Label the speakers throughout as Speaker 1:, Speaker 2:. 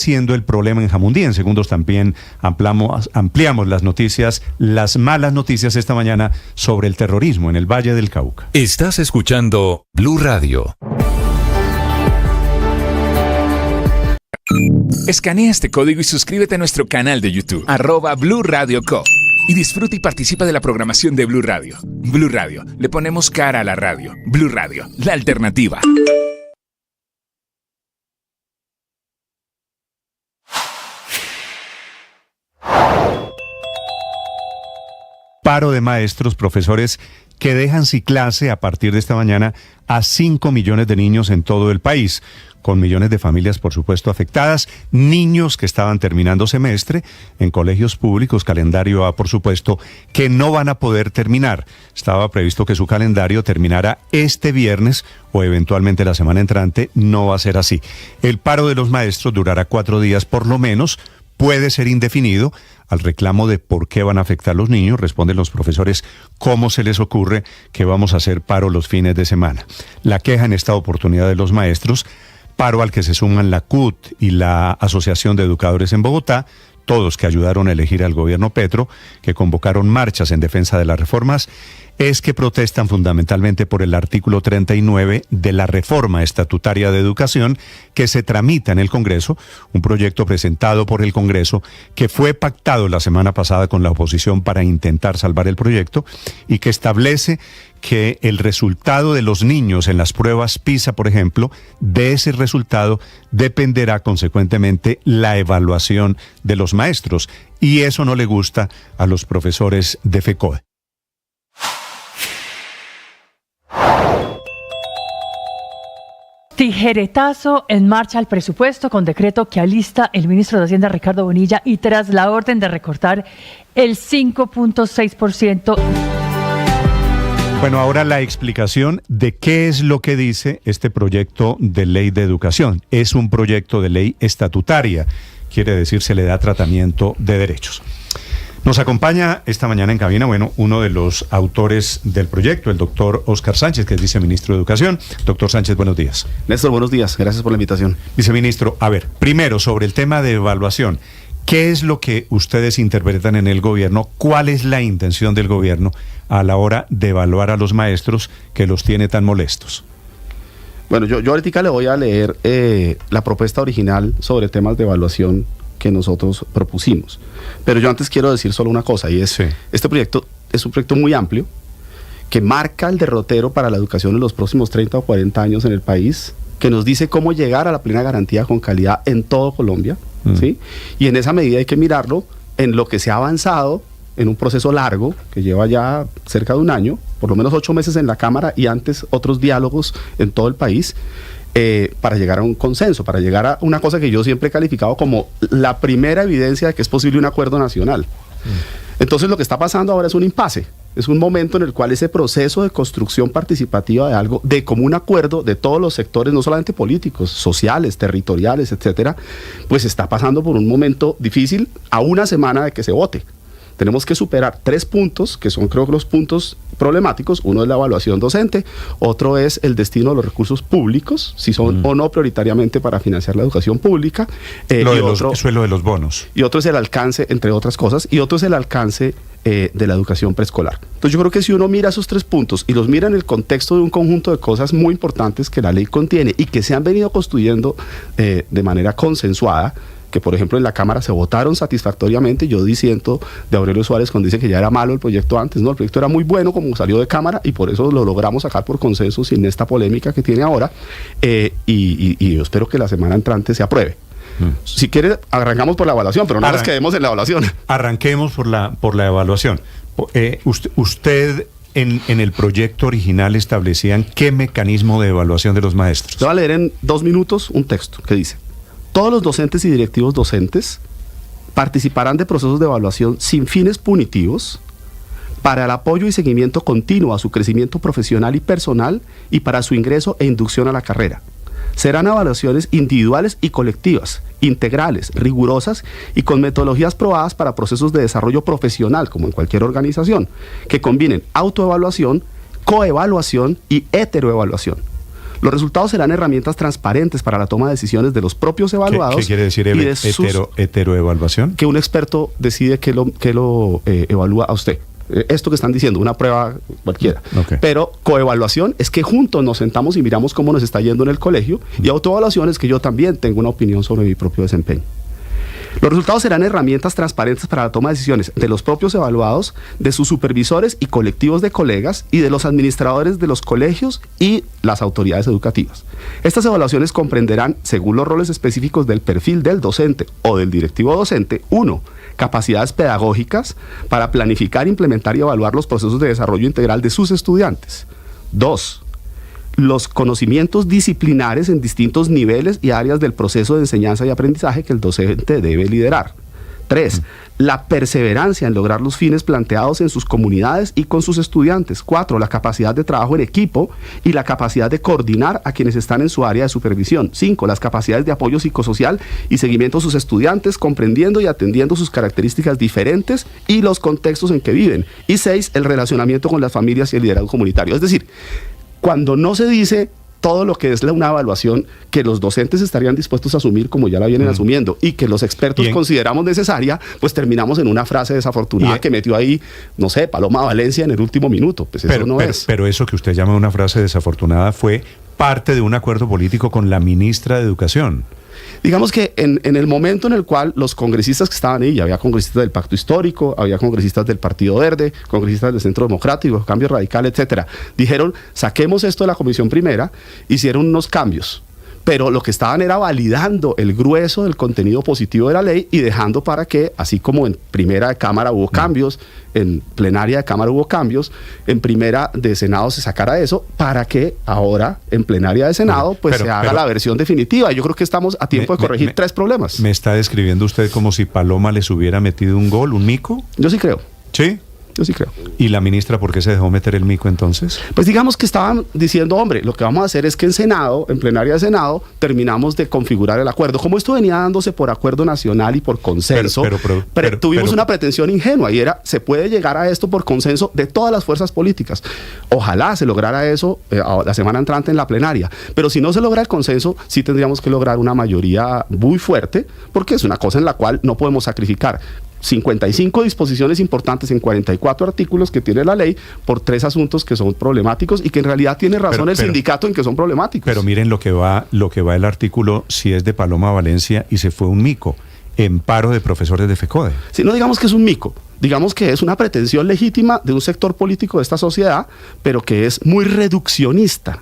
Speaker 1: siendo el problema en Jamundí. En segundos también ampliamos las noticias, las malas noticias esta mañana sobre el terrorismo en el Valle del Cauca.
Speaker 2: Estás escuchando Blue Radio.
Speaker 3: Escanea este código y suscríbete a nuestro canal de YouTube, @Blue Radio Co. Y disfruta y participa de la programación de Blue Radio. Blue Radio, le ponemos cara a la radio. Blue Radio, la alternativa.
Speaker 1: Paro de maestros, profesores que dejan sin clase a partir de esta mañana a 5 millones de niños en todo el país, con millones de familias, por supuesto, afectadas, niños que estaban terminando semestre en colegios públicos, calendario A, por supuesto, que no van a poder terminar. Estaba previsto que su calendario terminara este viernes o eventualmente la semana entrante. No va a ser así. El paro de los maestros durará 4 días por lo menos. Puede ser indefinido. Al reclamo de por qué van a afectar los niños, responden los profesores cómo se les ocurre que vamos a hacer paro los fines de semana. La queja en esta oportunidad de los maestros, paro al que se suman la CUT y la Asociación de Educadores en Bogotá, todos que ayudaron a elegir al gobierno Petro, que convocaron marchas en defensa de las reformas, es que protestan fundamentalmente por el artículo 39 de la reforma estatutaria de educación que se tramita en el Congreso, un proyecto presentado por el Congreso que fue pactado la semana pasada con la oposición para intentar salvar el proyecto y que establece que el resultado de los niños en las pruebas PISA, por ejemplo, de ese resultado dependerá consecuentemente la evaluación de los maestros, y eso no le gusta a los profesores de FECODE.
Speaker 4: Tijeretazo en marcha al presupuesto con decreto que alista el ministro de Hacienda Ricardo Bonilla y tras la orden de recortar el 5.6%.
Speaker 1: Bueno, ahora la explicación de qué es lo que dice este proyecto de ley de educación. Es un proyecto de ley estatutaria, quiere decir se le da tratamiento de derechos. Nos acompaña esta mañana en cabina, uno de los autores del proyecto, el doctor Óscar Sánchez, que es viceministro de Educación. Doctor Sánchez, buenos días.
Speaker 5: Néstor, buenos días. Gracias por la invitación.
Speaker 1: Viceministro, a ver, primero sobre el tema de evaluación. ¿Qué es lo que ustedes interpretan en el gobierno? ¿Cuál es la intención del gobierno a la hora de evaluar a los maestros que los tiene tan molestos?
Speaker 5: Bueno, yo ahorita le voy a leer la propuesta original sobre temas de evaluación que nosotros propusimos. Pero yo antes quiero decir solo una cosa, y es, sí, este proyecto es un proyecto muy amplio, que marca el derrotero para la educación en los próximos 30 o 40 años en el país, que nos dice cómo llegar a la plena garantía con calidad en todo Colombia, ¿sí? Y en esa medida hay que mirarlo en lo que se ha avanzado en un proceso largo, que lleva ya cerca de un año, por lo menos 8 meses en la Cámara y antes otros diálogos en todo el país, para llegar a un consenso, para llegar a una cosa que yo siempre he calificado como la primera evidencia de que es posible un acuerdo nacional. Entonces lo que está pasando ahora es un impasse, es un momento en el cual ese proceso de construcción participativa de algo, de común acuerdo de todos los sectores, no solamente políticos, sociales, territoriales, etcétera, pues está pasando por un momento difícil a una semana de que se vote. Tenemos que superar 3 puntos, que son creo que los puntos problemáticos. Uno es la evaluación docente, otro es el destino de los recursos públicos, si son o no prioritariamente para financiar la educación pública.
Speaker 1: Eso es lo de los bonos.
Speaker 5: Y otro es el alcance, entre otras cosas, y otro es el alcance de la educación preescolar. Entonces yo creo que si uno mira esos 3 puntos y los mira en el contexto de un conjunto de cosas muy importantes que la ley contiene y que se han venido construyendo de manera consensuada, que por ejemplo en la Cámara se votaron satisfactoriamente. Yo disiento de Aurelio Suárez cuando dice que ya era malo el proyecto antes. No, el proyecto era muy bueno como salió de Cámara y por eso lo logramos sacar por consenso sin esta polémica que tiene ahora, y yo espero que la semana entrante se apruebe. Si quiere, arrancamos por la evaluación, pero no nos quedemos en la evaluación.
Speaker 1: Arranquemos por la evaluación. Usted en el proyecto original establecían qué mecanismo de evaluación de los maestros.
Speaker 5: Te voy a leer en 2 minutos un texto que dice: todos los docentes y directivos docentes participarán de procesos de evaluación sin fines punitivos para el apoyo y seguimiento continuo a su crecimiento profesional y personal y para su ingreso e inducción a la carrera. Serán evaluaciones individuales y colectivas, integrales, rigurosas y con metodologías probadas para procesos de desarrollo profesional, como en cualquier organización, que combinen autoevaluación, coevaluación y heteroevaluación. Los resultados serán herramientas transparentes para la toma de decisiones de los propios evaluados.
Speaker 1: ¿Qué quiere decir heteroevaluación?
Speaker 5: Que un experto decide qué lo evalúa a usted. Esto que están diciendo, una prueba cualquiera.
Speaker 1: Okay.
Speaker 5: Pero coevaluación es que juntos nos sentamos y miramos cómo nos está yendo en el colegio, y autoevaluación es que yo también tengo una opinión sobre mi propio desempeño. Los resultados serán herramientas transparentes para la toma de decisiones de los propios evaluados, de sus supervisores y colectivos de colegas, y de los administradores de los colegios y las autoridades educativas. Estas evaluaciones comprenderán, según los roles específicos del perfil del docente o del directivo docente, 1. Capacidades pedagógicas para planificar, implementar y evaluar los procesos de desarrollo integral de sus estudiantes. 2. Los conocimientos disciplinares en distintos niveles y áreas del proceso de enseñanza y aprendizaje que el docente debe liderar. 3. La perseverancia en lograr los fines planteados en sus comunidades y con sus estudiantes. 4. La capacidad de trabajo en equipo y la capacidad de coordinar a quienes están en su área de supervisión. 5. Las capacidades de apoyo psicosocial y seguimiento a sus estudiantes, comprendiendo y atendiendo sus características diferentes y los contextos en que viven. Y 6. El relacionamiento con las familias y el liderazgo comunitario. Es decir, cuando no se dice todo lo que es una evaluación que los docentes estarían dispuestos a asumir como ya la vienen asumiendo, y que los expertos consideramos necesaria, pues terminamos en una frase desafortunada que metió ahí, no sé, Paloma Valencia en el último minuto. Pues eso no es.
Speaker 1: Pero eso que usted llama una frase desafortunada fue parte de un acuerdo político con la ministra de Educación.
Speaker 5: Digamos que en el momento en el cual los congresistas que estaban ahí, había congresistas del Pacto Histórico, había congresistas del Partido Verde, congresistas del Centro Democrático, Cambio Radical, etcétera, dijeron, saquemos esto de la Comisión Primera, hicieron unos cambios. Pero lo que estaban era validando el grueso del contenido positivo de la ley y dejando para que, así como en primera de Cámara hubo cambios, en plenaria de Cámara hubo cambios, en primera de Senado se sacara eso, para que ahora en plenaria de Senado se haga la versión definitiva. Yo creo que estamos a tiempo de corregir 3 problemas.
Speaker 1: ¿Me está describiendo usted como si Paloma les hubiera metido un gol, un mico?
Speaker 5: Yo sí creo.
Speaker 1: ¿Sí?
Speaker 5: Yo sí creo.
Speaker 1: ¿Y la ministra por qué se dejó meter el mico entonces?
Speaker 5: Pues digamos que estaban diciendo, hombre, lo que vamos a hacer es que en Senado, en plenaria de Senado, terminamos de configurar el acuerdo. Como esto venía dándose por acuerdo nacional y por consenso, tuvimos una pretensión ingenua, y era, se puede llegar a esto por consenso de todas las fuerzas políticas. Ojalá se lograra eso la semana entrante en la plenaria. Pero si no se logra el consenso, sí tendríamos que lograr una mayoría muy fuerte, porque es una cosa en la cual no podemos sacrificar 55 disposiciones importantes en 44 artículos que tiene la ley por 3 asuntos que son problemáticos, y que en realidad tiene razón el sindicato en que son problemáticos.
Speaker 1: Pero miren lo que va el artículo, si es de Paloma Valencia y se fue un mico, en paro de profesores de FECODE.
Speaker 5: Si no digamos que es un mico, digamos que es una pretensión legítima de un sector político de esta sociedad, pero que es muy reduccionista.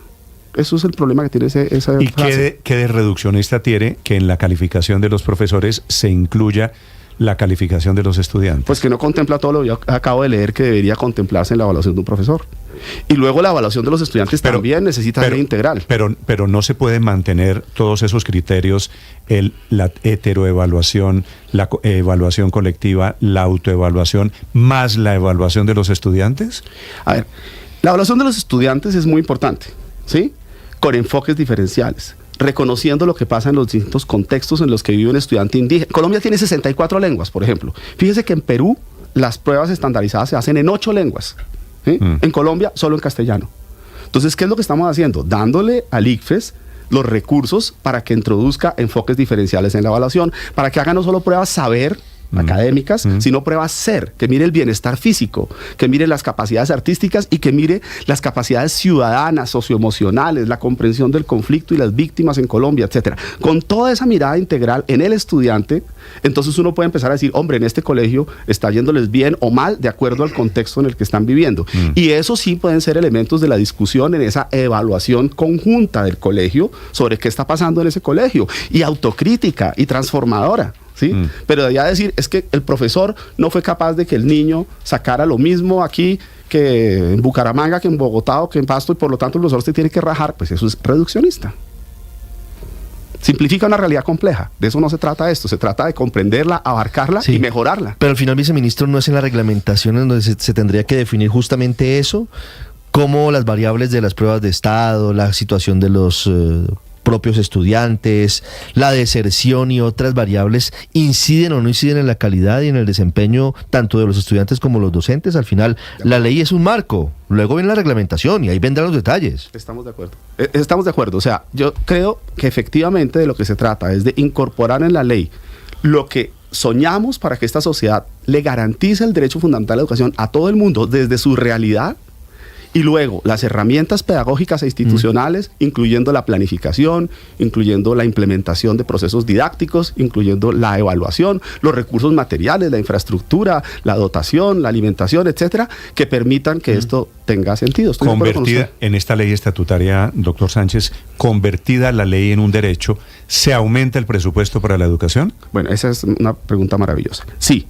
Speaker 5: Eso es el problema que tiene esa
Speaker 1: ¿Y
Speaker 5: frase.
Speaker 1: qué de reduccionista tiene que en la calificación de los profesores se incluya la calificación de los estudiantes?
Speaker 5: Pues que no contempla todo lo que yo acabo de leer que debería contemplarse en la evaluación de un profesor. Y luego la evaluación de los estudiantes también necesita ley integral.
Speaker 1: Pero no se puede mantener todos esos criterios, la heteroevaluación, la evaluación colectiva, la autoevaluación, más la evaluación de los estudiantes.
Speaker 5: A ver, la evaluación de los estudiantes es muy importante, ¿sí? Con enfoques diferenciales, reconociendo lo que pasa en los distintos contextos en los que vive un estudiante indígena. Colombia tiene 64 lenguas, por ejemplo. Fíjese que en Perú las pruebas estandarizadas se hacen en 8 lenguas. ¿Sí? En Colombia solo en castellano. Entonces, ¿qué es lo que estamos haciendo? Dándole al ICFES los recursos para que introduzca enfoques diferenciales en la evaluación, para que haga no solo pruebas saber académicas, sino pruebas ser, que mire el bienestar físico, que mire las capacidades artísticas y que mire las capacidades ciudadanas, socioemocionales, la comprensión del conflicto y las víctimas en Colombia, etcétera. Con toda esa mirada integral en el estudiante, entonces uno puede empezar a decir, hombre, en este colegio está yéndoles bien o mal de acuerdo al contexto en el que están viviendo. Y eso sí pueden ser elementos de la discusión en esa evaluación conjunta del colegio sobre qué está pasando en ese colegio, y autocrítica y transformadora. ¿Sí? Pero de allá decir, es que el profesor no fue capaz de que el niño sacara lo mismo aquí que en Bucaramanga, que en Bogotá o que en Pasto, y por lo tanto el profesor se tiene que rajar, pues eso es reduccionista. Simplifica una realidad compleja. De eso no se trata esto. Se trata de comprenderla, abarcarla y mejorarla.
Speaker 6: Pero al final, viceministro, ¿no es en la reglamentación en donde se tendría que definir justamente eso? Como las variables de las pruebas de estado, la situación de los propios estudiantes, la deserción y otras variables inciden o no inciden en la calidad y en el desempeño tanto de los estudiantes como los docentes? Al final, la ley es un marco, luego viene la reglamentación y ahí vendrán los detalles.
Speaker 5: Estamos de acuerdo. Estamos de acuerdo. O sea, yo creo que efectivamente de lo que se trata es de incorporar en la ley lo que soñamos para que esta sociedad le garantice el derecho fundamental a la educación a todo el mundo desde su realidad, y luego las herramientas pedagógicas e institucionales, incluyendo la planificación, incluyendo la implementación de procesos didácticos, incluyendo la evaluación, los recursos materiales, la infraestructura, la dotación, la alimentación, etcétera, que permitan que esto tenga sentido.
Speaker 1: Convertida en esta ley estatutaria, doctor Sánchez, convertida la ley en un derecho, ¿se aumenta el presupuesto para la educación?
Speaker 5: Bueno, esa es una pregunta maravillosa. Sí,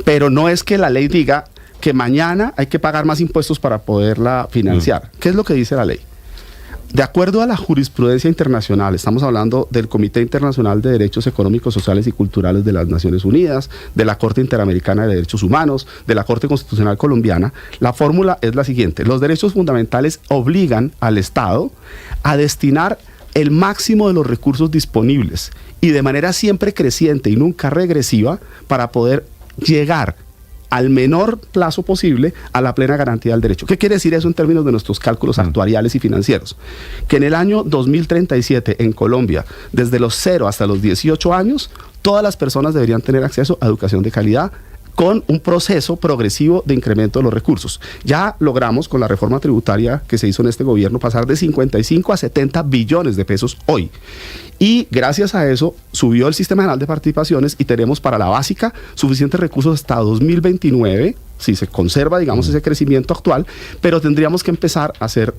Speaker 5: pero no es que la ley diga que mañana hay que pagar más impuestos para poderla financiar. ¿Qué es lo que dice la ley? De acuerdo a la jurisprudencia internacional, estamos hablando del Comité Internacional de Derechos Económicos, Sociales y Culturales de las Naciones Unidas, de la Corte Interamericana de Derechos Humanos, de la Corte Constitucional Colombiana, la fórmula es la siguiente: los derechos fundamentales obligan al Estado a destinar el máximo de los recursos disponibles y de manera siempre creciente y nunca regresiva para poder llegar al menor plazo posible a la plena garantía del derecho. ¿Qué quiere decir eso en términos de nuestros cálculos actuariales y financieros? Que en el año 2037 en Colombia, desde los 0 hasta los 18 años, todas las personas deberían tener acceso a educación de calidad con un proceso progresivo de incremento de los recursos. Ya logramos con la reforma tributaria que se hizo en este gobierno pasar de 55 a 70 billones de pesos hoy. Y gracias a eso subió el Sistema General de Participaciones y tenemos para la básica suficientes recursos hasta 2029, si se conserva, digamos, ese crecimiento actual, pero tendríamos que empezar a hacer,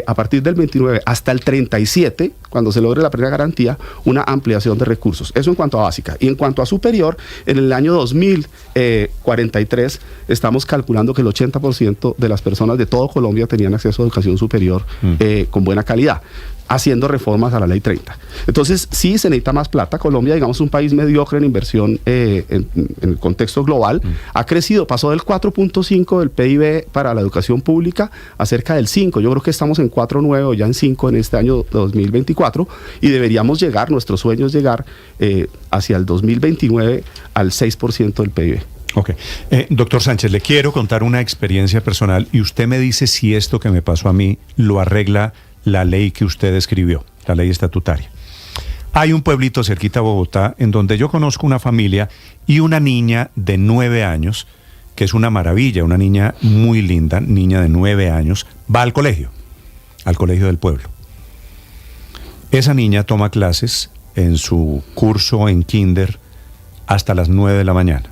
Speaker 5: a partir del 29 hasta el 37, cuando se logre la plena garantía, una ampliación de recursos. Eso en cuanto a básica. Y en cuanto a superior, en el año 2043 estamos calculando que el 80% de las personas de todo Colombia tenían acceso a educación superior con buena calidad, haciendo reformas a la Ley 30. Entonces, sí se necesita más plata. Colombia, digamos, un país mediocre en inversión en el contexto global, ha crecido, pasó del 4.5 del PIB para la educación pública a cerca del 5. Yo creo que estamos en 4.9 o ya en 5 en este año 2024 y deberíamos llegar, nuestro sueño es llegar hacia el 2029 al 6% del PIB.
Speaker 1: Ok. Doctor Sánchez, le quiero contar una experiencia personal y usted me dice si esto que me pasó a mí lo arregla la ley que usted escribió, la ley estatutaria. Hay un pueblito cerquita a Bogotá en donde yo conozco una familia y una niña de 9 años, que es una maravilla, una niña muy linda, niña de 9 años, va al colegio del pueblo. Esa niña toma clases en su curso en kinder hasta las 9 de la mañana.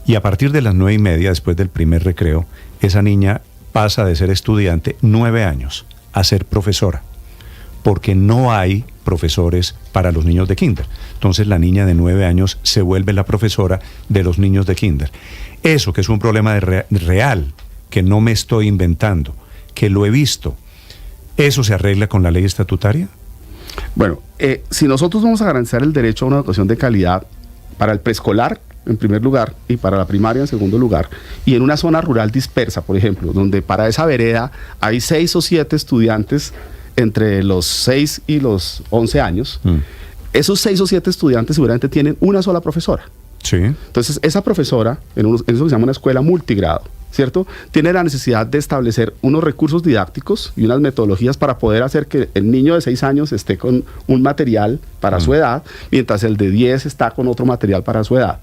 Speaker 1: Y a partir de las 9:30, después del primer recreo, esa niña pasa de ser estudiante 9 años a ser profesora, porque no hay profesores para los niños de kinder. Entonces la niña de 9 años se vuelve la profesora de los niños de kinder. Eso que es un problema real, que no me estoy inventando, que lo he visto, ¿eso se arregla con la ley estatutaria?
Speaker 5: Bueno, si nosotros vamos a garantizar el derecho a una educación de calidad para el preescolar, en primer lugar, y para la primaria en segundo lugar, y en una zona rural dispersa, por ejemplo, donde para esa vereda hay 6 o 7 estudiantes entre los 6 y los 11 años, esos 6 o 7 estudiantes seguramente tienen una sola profesora.
Speaker 1: Sí.
Speaker 5: Entonces, esa profesora, en eso que se llama una escuela multigrado, ¿cierto?, tiene la necesidad de establecer unos recursos didácticos y unas metodologías para poder hacer que el niño de 6 años esté con un material para su edad, mientras el de 10 está con otro material para su edad.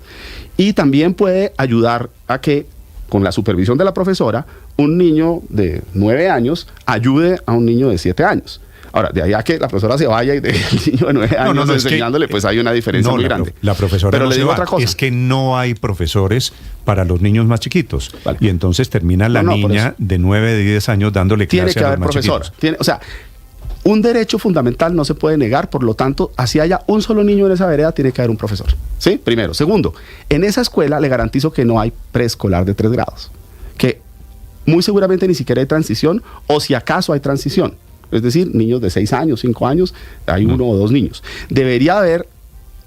Speaker 5: Y también puede ayudar a que, con la supervisión de la profesora, un niño de 9 años ayude a un niño de 7 años. Ahora, de ahí a que la profesora se vaya y deje el niño de 9 años enseñándole, pues hay una diferencia muy grande.
Speaker 1: La profesora
Speaker 5: Pero
Speaker 1: no
Speaker 5: le
Speaker 1: se
Speaker 5: digo
Speaker 1: va.
Speaker 5: otra cosa.
Speaker 1: Es que no hay profesores para los niños más chiquitos.
Speaker 5: Vale.
Speaker 1: Y entonces termina la niña de 9, de 10 años dándole clase a los más chiquitos.
Speaker 5: O sea, un derecho fundamental no se puede negar, por lo tanto, así haya un solo niño en esa vereda, tiene que haber un profesor. ¿Sí? Primero. Segundo, en esa escuela le garantizo que no hay preescolar de 3 grados. Que muy seguramente ni siquiera hay transición, o si acaso hay transición. Es decir, niños de 6 años, 5 años, hay 1 o 2 niños. Debería haber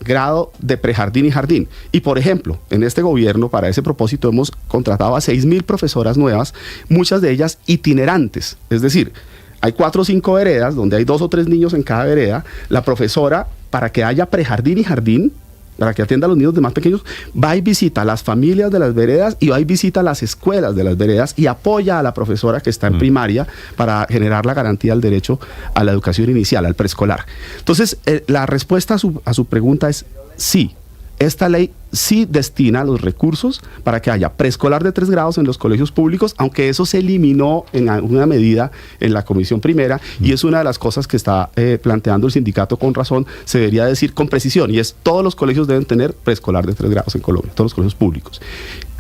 Speaker 5: grado de prejardín y jardín. Y por ejemplo, en este gobierno, para ese propósito, hemos contratado a 6.000 profesoras nuevas, muchas de ellas itinerantes. Es decir, hay 4 o 5 veredas donde hay 2 o 3 niños en cada vereda. La profesora, para que haya prejardín y jardín, para que atienda a los niños de más pequeños, va y visita a las familias de las veredas y va y visita a las escuelas de las veredas y apoya a la profesora que está en primaria para generar la garantía del derecho a la educación inicial, al preescolar. Entonces, la respuesta a su pregunta es sí. Esta ley sí destina los recursos para que haya preescolar de 3 grados en los colegios públicos, aunque eso se eliminó en alguna medida en la comisión primera, y es una de las cosas que está planteando el sindicato con razón, se debería decir con precisión, y es todos los colegios deben tener preescolar de 3 grados en Colombia, todos los colegios públicos.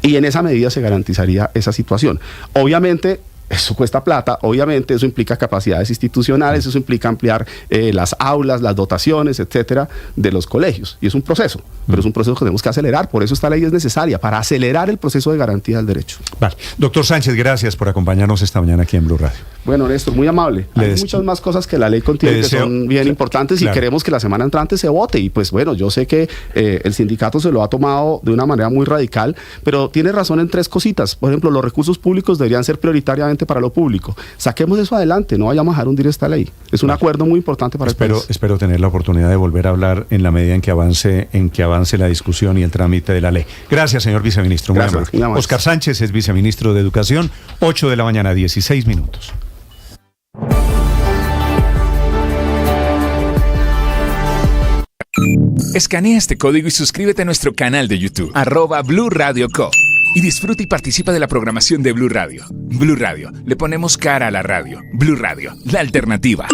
Speaker 5: Y en esa medida se garantizaría esa situación. Obviamente, eso cuesta plata, obviamente eso implica capacidades institucionales, eso implica ampliar las aulas, las dotaciones, etcétera, de los colegios. Y es un proceso, pero es un proceso que tenemos que acelerar. Por eso esta ley es necesaria, para acelerar el proceso de garantía del derecho.
Speaker 1: Vale. Doctor Sánchez, gracias por acompañarnos esta mañana aquí en Blue Radio.
Speaker 5: Bueno, Néstor, muy amable. Hay muchas más cosas que la ley contiene que son bien importantes, claro, y queremos que la semana entrante se vote. Y pues bueno, yo sé que el sindicato se lo ha tomado de una manera muy radical, pero tiene razón en 3 cositas. Por ejemplo, los recursos públicos deberían ser prioritariamente para lo público. Saquemos eso adelante, no vayamos a dejar hundir esta ley. Es un acuerdo muy importante para el país.
Speaker 1: Espero tener la oportunidad de volver a hablar en la medida en que avance la discusión y el trámite de la ley. Gracias, señor viceministro. Muy amable. Óscar Sánchez es viceministro de Educación, 8 de la mañana, 16 minutos.
Speaker 3: Escanea este código y suscríbete a nuestro canal de YouTube, @Blue Radio Co. Y disfruta y participa de la programación de Blue Radio. Blue Radio, le ponemos cara a la radio. Blue Radio, la alternativa.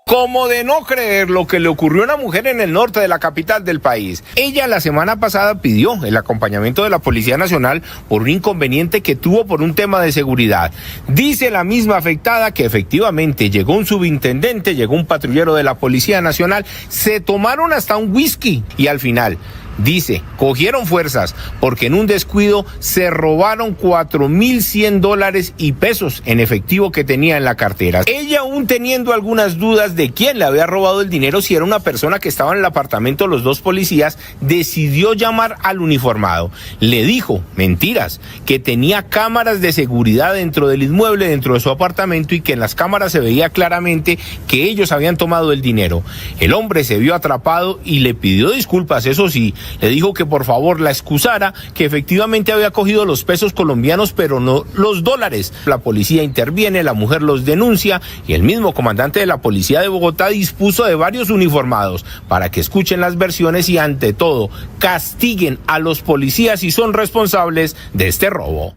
Speaker 7: Como de no creer lo que le ocurrió a una mujer en el norte de la capital del país. Ella la semana pasada pidió el acompañamiento de la Policía Nacional por un inconveniente que tuvo por un tema de seguridad. Dice la misma afectada que efectivamente llegó un subintendente, llegó un patrullero de la Policía Nacional, se tomaron hasta un whisky y al final, dice, cogieron fuerzas porque en un descuido se robaron $4,100 y pesos en efectivo que tenía en la cartera. Ella, aún teniendo algunas dudas de quién le había robado el dinero, si era una persona que estaba en el apartamento de los 2 policías, decidió llamar al uniformado. Le dijo, mentiras, que tenía cámaras de seguridad dentro del inmueble, dentro de su apartamento, y que en las cámaras se veía claramente que ellos habían tomado el dinero. El hombre se vio atrapado y le pidió disculpas, eso sí. Le dijo que por favor la excusara, que efectivamente había cogido los pesos colombianos, pero no los dólares. La policía interviene, la mujer los denuncia y el mismo comandante de la policía de Bogotá dispuso de varios uniformados para que escuchen las versiones y ante todo castiguen a los policías si son responsables de este robo.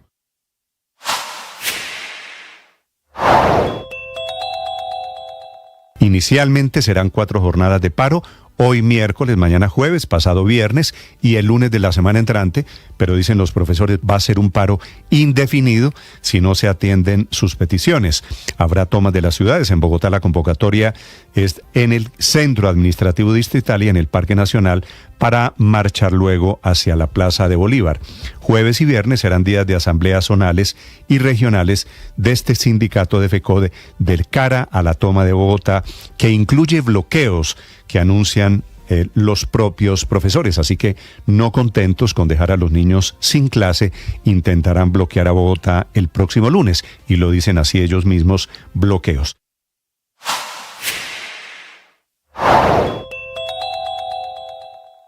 Speaker 1: Inicialmente serán 4 jornadas de paro. Hoy miércoles, mañana jueves, pasado viernes y el lunes de la semana entrante, pero dicen los profesores va a ser un paro indefinido si no se atienden sus peticiones. Habrá tomas de las ciudades. En Bogotá la convocatoria es en el Centro Administrativo Distrital y en el Parque Nacional para marchar luego hacia la Plaza de Bolívar. Jueves y viernes serán días de asambleas zonales y regionales de este sindicato de FECODE del cara a la toma de Bogotá, que incluye bloqueos que anuncian los propios profesores. Así que, no contentos con dejar a los niños sin clase, intentarán bloquear a Bogotá el próximo lunes, y lo dicen así ellos mismos, bloqueos.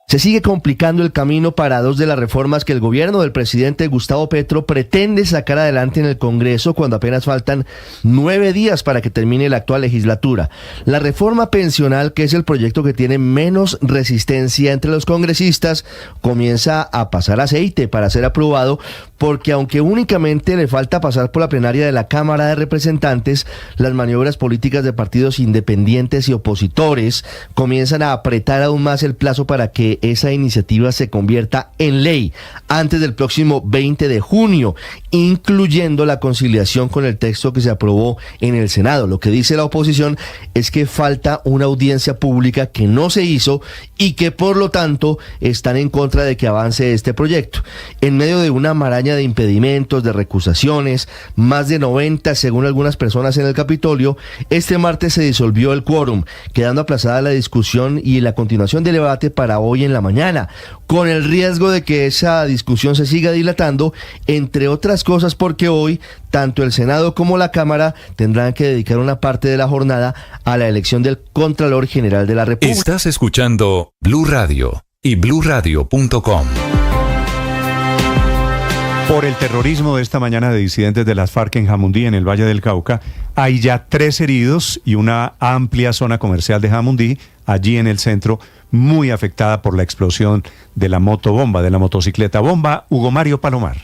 Speaker 6: Se sigue complicando el camino para 2 de las reformas que el gobierno del presidente Gustavo Petro pretende sacar adelante en el Congreso cuando apenas faltan 9 días para que termine la actual legislatura. La reforma pensional, que es el proyecto que tiene menos resistencia entre los congresistas, comienza a pasar aceite para ser aprobado, porque aunque únicamente le falta pasar por la plenaria de la Cámara de Representantes, las maniobras políticas de partidos independientes y opositores comienzan a apretar aún más el plazo para que esa iniciativa se convierta en ley antes del próximo 20 de junio, incluyendo la conciliación con el texto que se aprobó en el Senado. Lo que dice la oposición es que falta una audiencia pública que no se hizo y que por lo tanto están en contra de que avance este proyecto. En medio de una maraña campaña de impedimentos, de recusaciones, más de 90 según algunas personas en el Capitolio, este martes se disolvió el quórum, quedando aplazada la discusión y la continuación del debate para hoy en la mañana, con el riesgo de que esa discusión se siga dilatando, entre otras cosas porque hoy tanto el Senado como la Cámara tendrán que dedicar una parte de la jornada a la elección del Contralor General de la República.
Speaker 2: Estás escuchando Blue Radio y bluradio.com.
Speaker 1: Por el terrorismo de esta mañana de disidentes de las FARC en Jamundí, en el Valle del Cauca, hay ya 3 heridos y una amplia zona comercial de Jamundí, allí en el centro, muy afectada por la explosión de la motobomba, de la motocicleta bomba. Hugo Mario Palomar.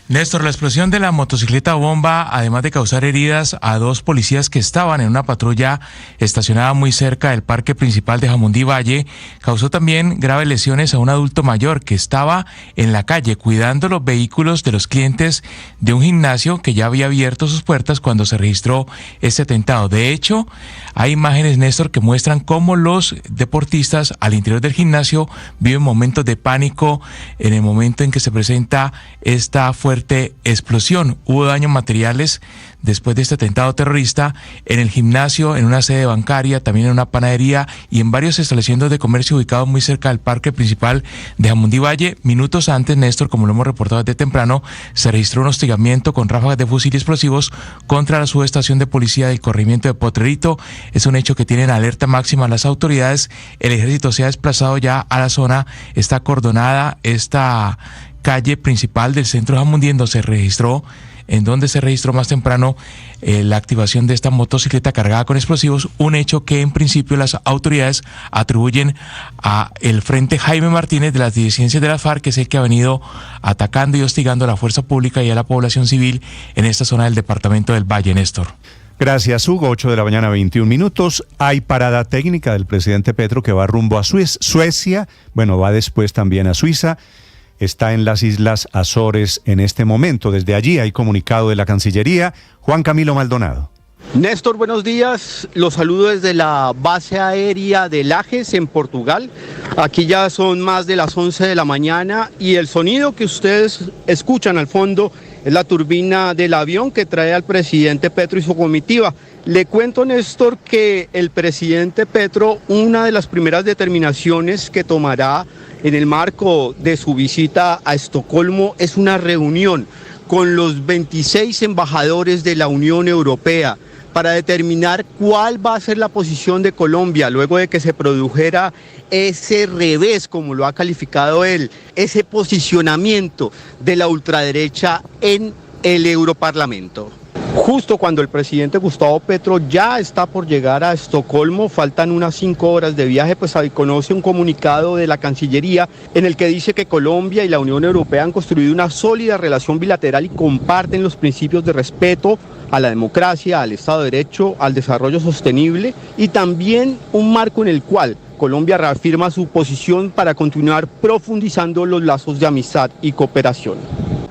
Speaker 8: Néstor, la explosión de la motocicleta bomba, además de causar heridas a 2 policías que estaban en una patrulla estacionada muy cerca del parque principal de Jamundí Valle, causó también graves lesiones a un adulto mayor que estaba en la calle cuidando los vehículos de los clientes de un gimnasio que ya había abierto sus puertas cuando se registró este atentado. De hecho, hay imágenes, Néstor, que muestran cómo los deportistas al interior del gimnasio viven momentos de pánico en el momento en que se presenta esta fuerte explosión. Hubo daños materiales después de este atentado terrorista en el gimnasio, en una sede bancaria, también en una panadería y en varios establecimientos de comercio ubicados muy cerca del parque principal de Jamundí Valle. Minutos antes, Néstor, como lo hemos reportado desde temprano, se registró un hostigamiento con ráfagas de fusil y explosivos contra la subestación de policía del corregimiento de Potrerito. Es un hecho que tienen alerta máxima las autoridades. El ejército se ha desplazado ya a la zona, está acordonada esta calle principal del centro de Jamundí, en donde se registró más temprano la activación de esta motocicleta cargada con explosivos, un hecho que en principio las autoridades atribuyen a el Frente Jaime Martínez de las disidencias de las FARC, que es el que ha venido atacando y hostigando a la fuerza pública y a la población civil en esta zona del departamento del Valle, Néstor.
Speaker 1: Gracias, Hugo. 8 de la mañana, 21 minutos. Hay parada técnica del presidente Petro que va rumbo a Suecia. Bueno, va después también a Suiza. Está en las Islas Azores en este momento. Desde allí hay comunicado de la Cancillería. Juan Camilo Maldonado.
Speaker 9: Néstor, buenos días. Los saludo desde la base aérea de Lajes, en Portugal. Aquí ya son más de las 11 de la mañana y el sonido que ustedes escuchan al fondo es la turbina del avión que trae al presidente Petro y su comitiva. Le cuento, Néstor, que el presidente Petro, una de las primeras determinaciones que tomará en el marco de su visita a Estocolmo es una reunión con los 26 embajadores de la Unión Europea para determinar cuál va a ser la posición de Colombia luego de que se produjera ese revés, como lo ha calificado él, ese posicionamiento de la ultraderecha en el Europarlamento. Justo cuando el presidente Gustavo Petro ya está por llegar a Estocolmo, faltan unas 5 horas de viaje, pues ahí conoce un comunicado de la Cancillería en el que dice que Colombia y la Unión Europea han construido una sólida relación bilateral y comparten los principios de respeto a la democracia, al Estado de Derecho, al desarrollo sostenible y también un marco en el cual Colombia reafirma su posición para continuar profundizando los lazos de amistad y cooperación.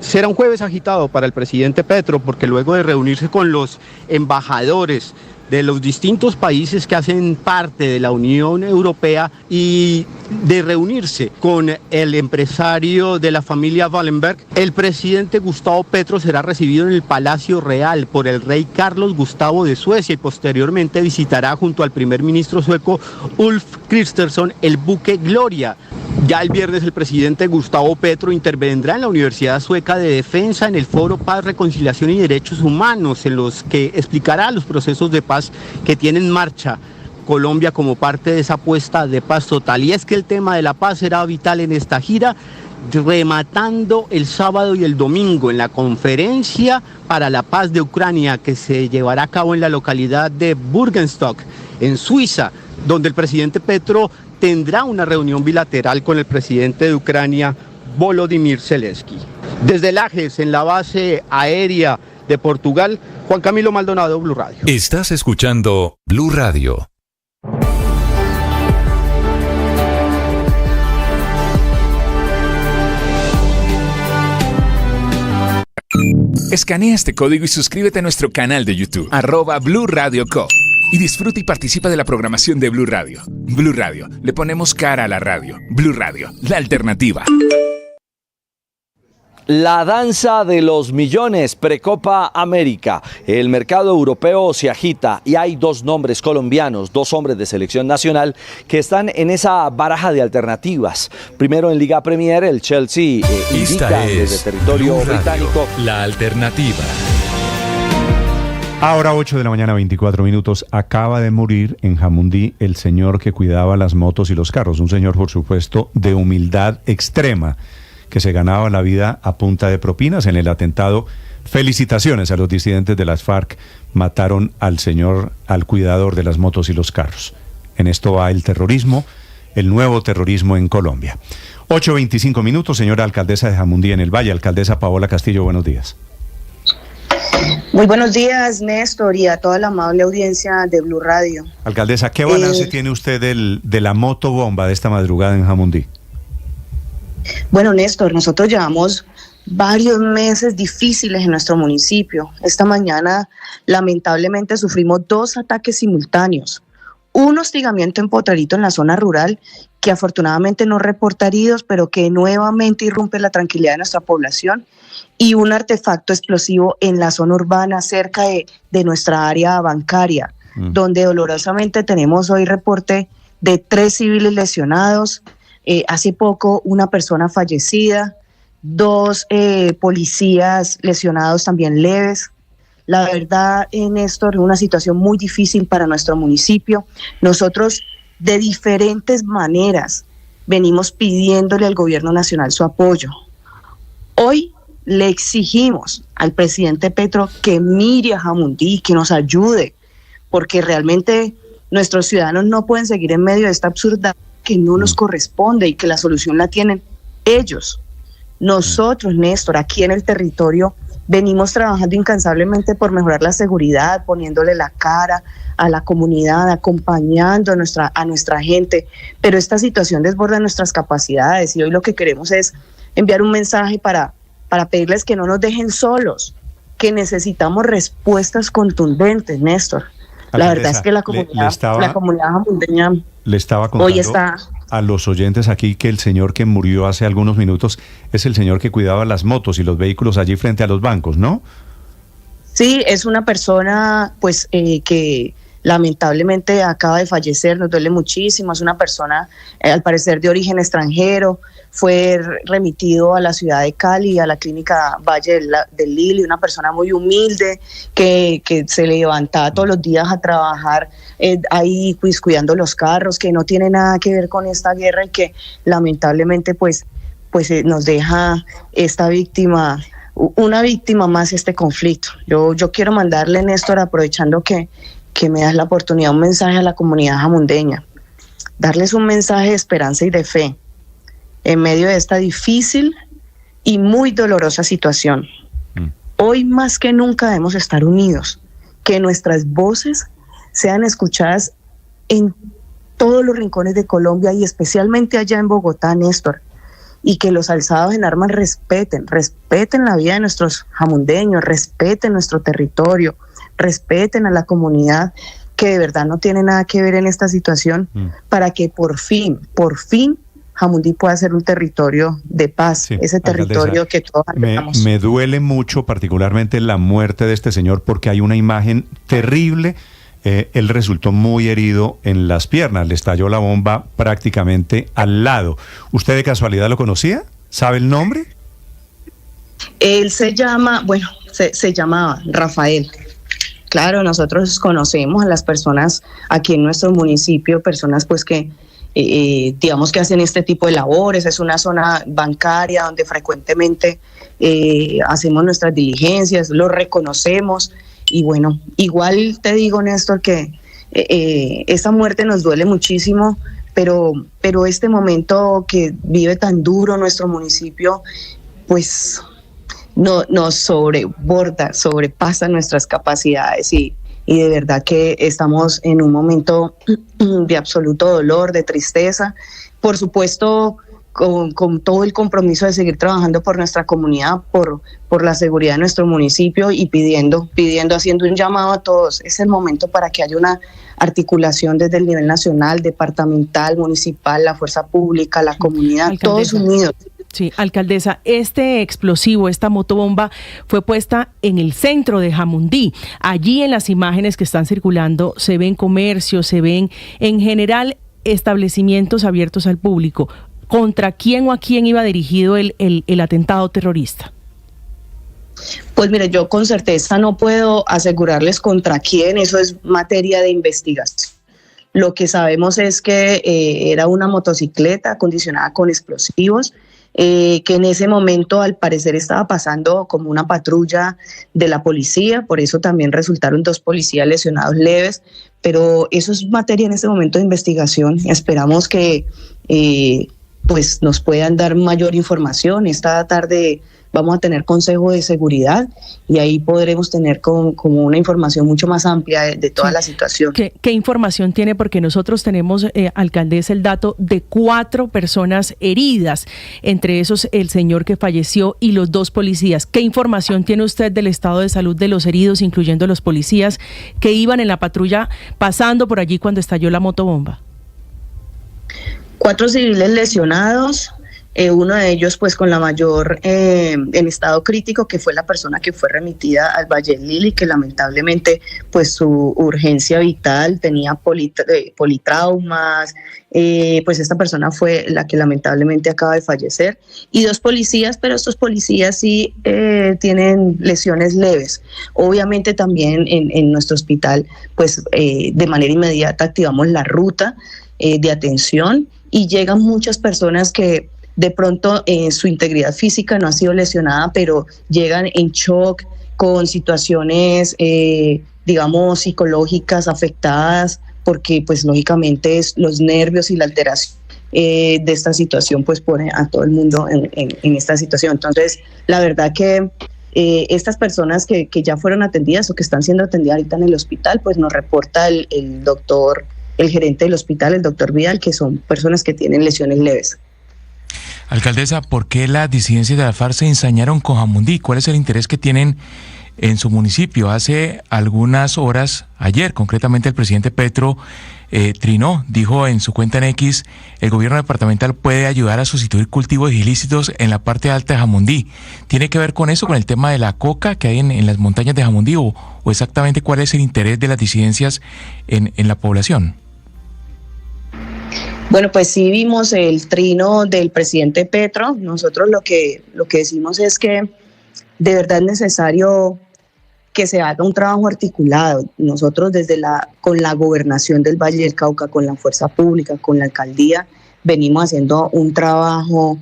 Speaker 9: Será un jueves agitado para el presidente Petro porque luego de reunirse con los embajadores de los distintos países que hacen parte de la Unión Europea y de reunirse con el empresario de la familia Wallenberg, el presidente Gustavo Petro será recibido en el Palacio Real por el rey Carlos Gustavo de Suecia y posteriormente visitará junto al primer ministro sueco Ulf Kristersson el buque Gloria. Ya el viernes el presidente Gustavo Petro intervendrá en la Universidad Sueca de Defensa en el Foro Paz, Reconciliación y Derechos Humanos, en los que explicará los procesos de paz que tiene en marcha Colombia como parte de esa apuesta de paz total. Y es que el tema de la paz será vital en esta gira, rematando el sábado y el domingo en la conferencia para la paz de Ucrania que se llevará a cabo en la localidad de Burgenstock, en Suiza, donde el presidente Petro tendrá una reunión bilateral con el presidente de Ucrania, Volodymyr Zelensky. Desde Lajes, en la base aérea de Portugal, Juan Camilo Maldonado, Blue Radio.
Speaker 2: Estás escuchando Blue Radio.
Speaker 3: Escanea este código y suscríbete a nuestro canal de YouTube, @Blue Radio Co. Y disfruta y participa de la programación de Blue Radio. Blue Radio, le ponemos cara a la radio. Blue Radio, la alternativa.
Speaker 10: La danza de los millones, Precopa América. El mercado europeo se agita y hay dos nombres colombianos, dos hombres de selección nacional que están en esa baraja de alternativas. Primero en Liga Premier, el Chelsea indica desde territorio británico.
Speaker 2: La alternativa.
Speaker 1: Ahora 8 de la mañana, 24 minutos. Acaba de morir en Jamundí el señor que cuidaba las motos y los carros. Un señor, por supuesto, de humildad extrema, que se ganaba la vida a punta de propinas en el atentado. Felicitaciones a los disidentes de las FARC. Mataron al señor, al cuidador de las motos y los carros. En esto va el terrorismo, el nuevo terrorismo en Colombia. 8:25 minutos, señora alcaldesa de Jamundí en el Valle. Alcaldesa Paola Castillo, buenos días.
Speaker 11: Muy buenos días, Néstor, y a toda la amable audiencia de Blue Radio.
Speaker 1: Alcaldesa, ¿qué balance tiene usted de la motobomba de esta madrugada en Jamundí?
Speaker 11: Bueno, Néstor, nosotros llevamos varios meses difíciles en nuestro municipio. Esta mañana, lamentablemente, sufrimos 2 ataques simultáneos. Un hostigamiento en Potrerito, en la zona rural, que afortunadamente no reporta heridos, pero que nuevamente irrumpe la tranquilidad de nuestra población, y un artefacto explosivo en la zona urbana cerca de nuestra área bancaria, donde dolorosamente tenemos hoy reporte de 3 civiles lesionados, hace poco una persona fallecida, 2 policías lesionados también leves. La verdad, Néstor, es una situación muy difícil para nuestro municipio. Nosotros de diferentes maneras venimos pidiéndole al gobierno nacional su apoyo. Hoy le exigimos al presidente Petro que mire a Jamundí, que nos ayude, porque realmente nuestros ciudadanos no pueden seguir en medio de esta absurdidad que no nos corresponde y que la solución la tienen ellos. Nosotros, Néstor, aquí en el territorio venimos trabajando incansablemente por mejorar la seguridad, poniéndole la cara a la comunidad, acompañando a nuestra gente, pero esta situación desborda nuestras capacidades y hoy lo que queremos es enviar un mensaje para pedirles que no nos dejen solos, que necesitamos respuestas contundentes, Néstor. La verdad es que la comunidad jamundeña
Speaker 1: le estaba contando
Speaker 11: hoy está
Speaker 1: a los oyentes aquí que el señor que murió hace algunos minutos es el señor que cuidaba las motos y los vehículos allí frente a los bancos, ¿no?
Speaker 11: Sí, es una persona pues que lamentablemente acaba de fallecer, nos duele muchísimo, es una persona al parecer de origen extranjero, fue remitido a la ciudad de Cali, a la clínica Valle del Lili, una persona muy humilde que se levantaba todos los días a trabajar ahí pues cuidando los carros, que no tiene nada que ver con esta guerra y que lamentablemente pues nos deja esta víctima, una víctima más este conflicto. Yo quiero mandarle, Néstor, aprovechando que me das la oportunidad, un mensaje a la comunidad jamundeña, darles un mensaje de esperanza y de fe en medio de esta difícil y muy dolorosa situación. Hoy más que nunca debemos estar unidos, que nuestras voces sean escuchadas en todos los rincones de Colombia y especialmente allá en Bogotá, Néstor, y que los alzados en armas respeten la vida de nuestros jamundeños, respeten nuestro territorio, respeten a la comunidad que de verdad no tiene nada que ver en esta situación, para que por fin Jamundí pueda ser un territorio de paz, sí, ese territorio que todos anhelamos.
Speaker 1: Me duele mucho particularmente la muerte de este señor porque hay una imagen terrible. Él resultó muy herido en las piernas, le estalló la bomba prácticamente al lado. ¿Usted de casualidad lo conocía? ¿Sabe el nombre?
Speaker 11: Él se llamaba Rafael. Claro, nosotros conocemos a las personas aquí en nuestro municipio, personas pues que digamos que hacen este tipo de labores. Es una zona bancaria donde frecuentemente hacemos nuestras diligencias, lo reconocemos y bueno, igual te digo, Néstor, que esta muerte nos duele muchísimo, pero este momento que vive tan duro nuestro municipio, pues nos sobreborda, sobrepasa nuestras capacidades y de verdad que estamos en un momento de absoluto dolor, de tristeza, por supuesto con todo el compromiso de seguir trabajando por nuestra comunidad, por la seguridad de nuestro municipio y pidiendo, haciendo un llamado a todos. Es el momento para que haya una articulación desde el nivel nacional, departamental, municipal, la fuerza pública, la comunidad, todos unidos.
Speaker 12: Sí, alcaldesa, este explosivo, esta motobomba fue puesta en el centro de Jamundí. Allí en las imágenes que están circulando se ven comercios, se ven en general establecimientos abiertos al público. ¿Contra quién o a quién iba dirigido el atentado terrorista?
Speaker 11: Pues mire, yo con certeza no puedo asegurarles contra quién, eso es materia de investigación. Lo que sabemos es que era una motocicleta acondicionada con explosivos, que en ese momento al parecer estaba pasando como una patrulla de la policía, por eso también resultaron 2 policías lesionados leves, pero eso es materia en este momento de investigación. Esperamos que pues nos puedan dar mayor información. Esta tarde vamos a tener consejo de seguridad y ahí podremos tener como una información mucho más amplia de toda la situación.
Speaker 12: ¿Qué información tiene? Porque nosotros tenemos, alcaldesa, el dato de 4 personas heridas, entre esos el señor que falleció y los 2 policías. ¿Qué información tiene usted del estado de salud de los heridos, incluyendo los policías que iban en la patrulla pasando por allí cuando estalló la motobomba?
Speaker 11: 4 civiles lesionados. Uno de ellos pues con la mayor en estado crítico, que fue la persona que fue remitida al Valle del Lili, que lamentablemente pues su urgencia vital tenía politraumas, pues esta persona fue la que lamentablemente acaba de fallecer, y 2 policías, pero estos policías sí tienen lesiones leves. Obviamente también en nuestro hospital pues de manera inmediata activamos la ruta de atención y llegan muchas personas que de pronto su integridad física no ha sido lesionada, pero llegan en shock con situaciones, digamos, psicológicas afectadas, porque pues lógicamente los nervios y la alteración de esta situación pues pone a todo el mundo en esta situación. Entonces, la verdad que estas personas que ya fueron atendidas o que están siendo atendidas ahorita en el hospital, pues nos reporta el doctor, el gerente del hospital, el doctor Vidal, que son personas que tienen lesiones leves.
Speaker 8: Alcaldesa, ¿por qué las disidencias de la FARC se ensañaron con Jamundí? ¿Cuál es el interés que tienen en su municipio? Hace algunas horas, ayer concretamente, el presidente Petro trinó, dijo en su cuenta en X, el gobierno departamental puede ayudar a sustituir cultivos ilícitos en la parte alta de Jamundí. ¿Tiene que ver con eso, con el tema de la coca que hay en las montañas de Jamundí, o exactamente cuál es el interés de las disidencias en la población?
Speaker 11: Bueno, pues sí vimos el trino del presidente Petro. Nosotros lo que decimos es que de verdad es necesario que se haga un trabajo articulado. Nosotros con la gobernación del Valle del Cauca, con la fuerza pública, con la alcaldía, venimos haciendo un trabajo,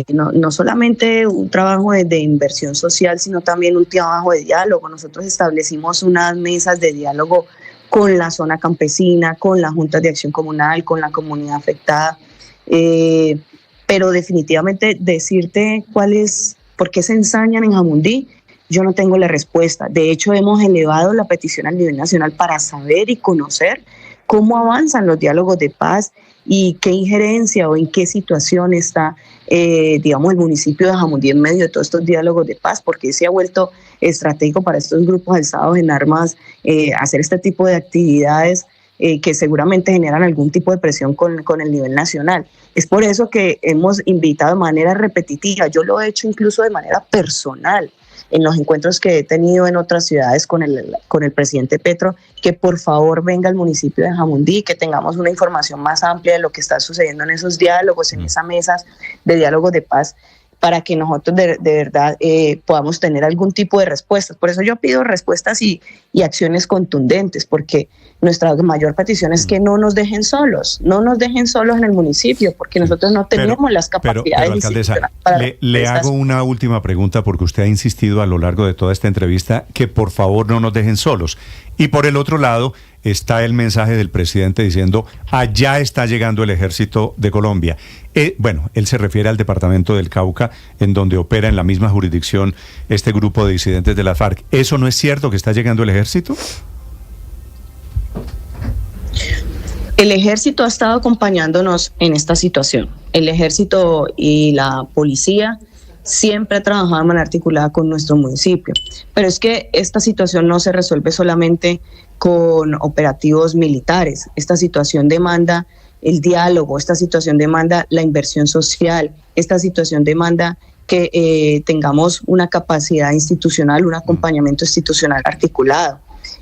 Speaker 11: no solamente un trabajo de inversión social, sino también un trabajo de diálogo. Nosotros establecimos unas mesas de diálogo con la zona campesina, con las juntas de acción comunal, con la comunidad afectada, pero definitivamente decirte por qué se ensañan en Jamundí, yo no tengo la respuesta. De hecho, hemos elevado la petición a nivel nacional para saber y conocer cómo avanzan los diálogos de paz y qué injerencia o en qué situación está, digamos, el municipio de Jamundí en medio de todos estos diálogos de paz, porque se ha vuelto estratégico para estos grupos alzados en armas hacer este tipo de actividades que seguramente generan algún tipo de presión con el nivel nacional. Es por eso que hemos invitado de manera repetitiva, yo lo he hecho incluso de manera personal, en los encuentros que he tenido en otras ciudades con el presidente Petro, que por favor venga al municipio de Jamundí, que tengamos una información más amplia de lo que está sucediendo en esos diálogos, en esas mesas de diálogos de paz, para que nosotros de verdad podamos tener algún tipo de respuestas. Por eso yo pido respuestas y acciones contundentes, porque nuestra mayor petición es que no nos dejen solos en el municipio, porque nosotros no tenemos las capacidades.
Speaker 1: Pero alcaldesa, le hago una última pregunta, porque usted ha insistido a lo largo de toda esta entrevista que por favor no nos dejen solos. Y por el otro lado está el mensaje del presidente diciendo, allá está llegando el ejército de Colombia. Bueno, él se refiere al departamento del Cauca, en donde opera en la misma jurisdicción este grupo de disidentes de la FARC. ¿Eso no es cierto, que está llegando el ejército?
Speaker 11: El ejército ha estado acompañándonos en esta situación. El ejército y la policía siempre ha trabajado de manera articulada con nuestro municipio. Pero es que esta situación no se resuelve solamente con operativos militares. Esta situación demanda el diálogo, esta situación demanda la inversión social, esta situación demanda que tengamos una capacidad institucional, un acompañamiento institucional articulado.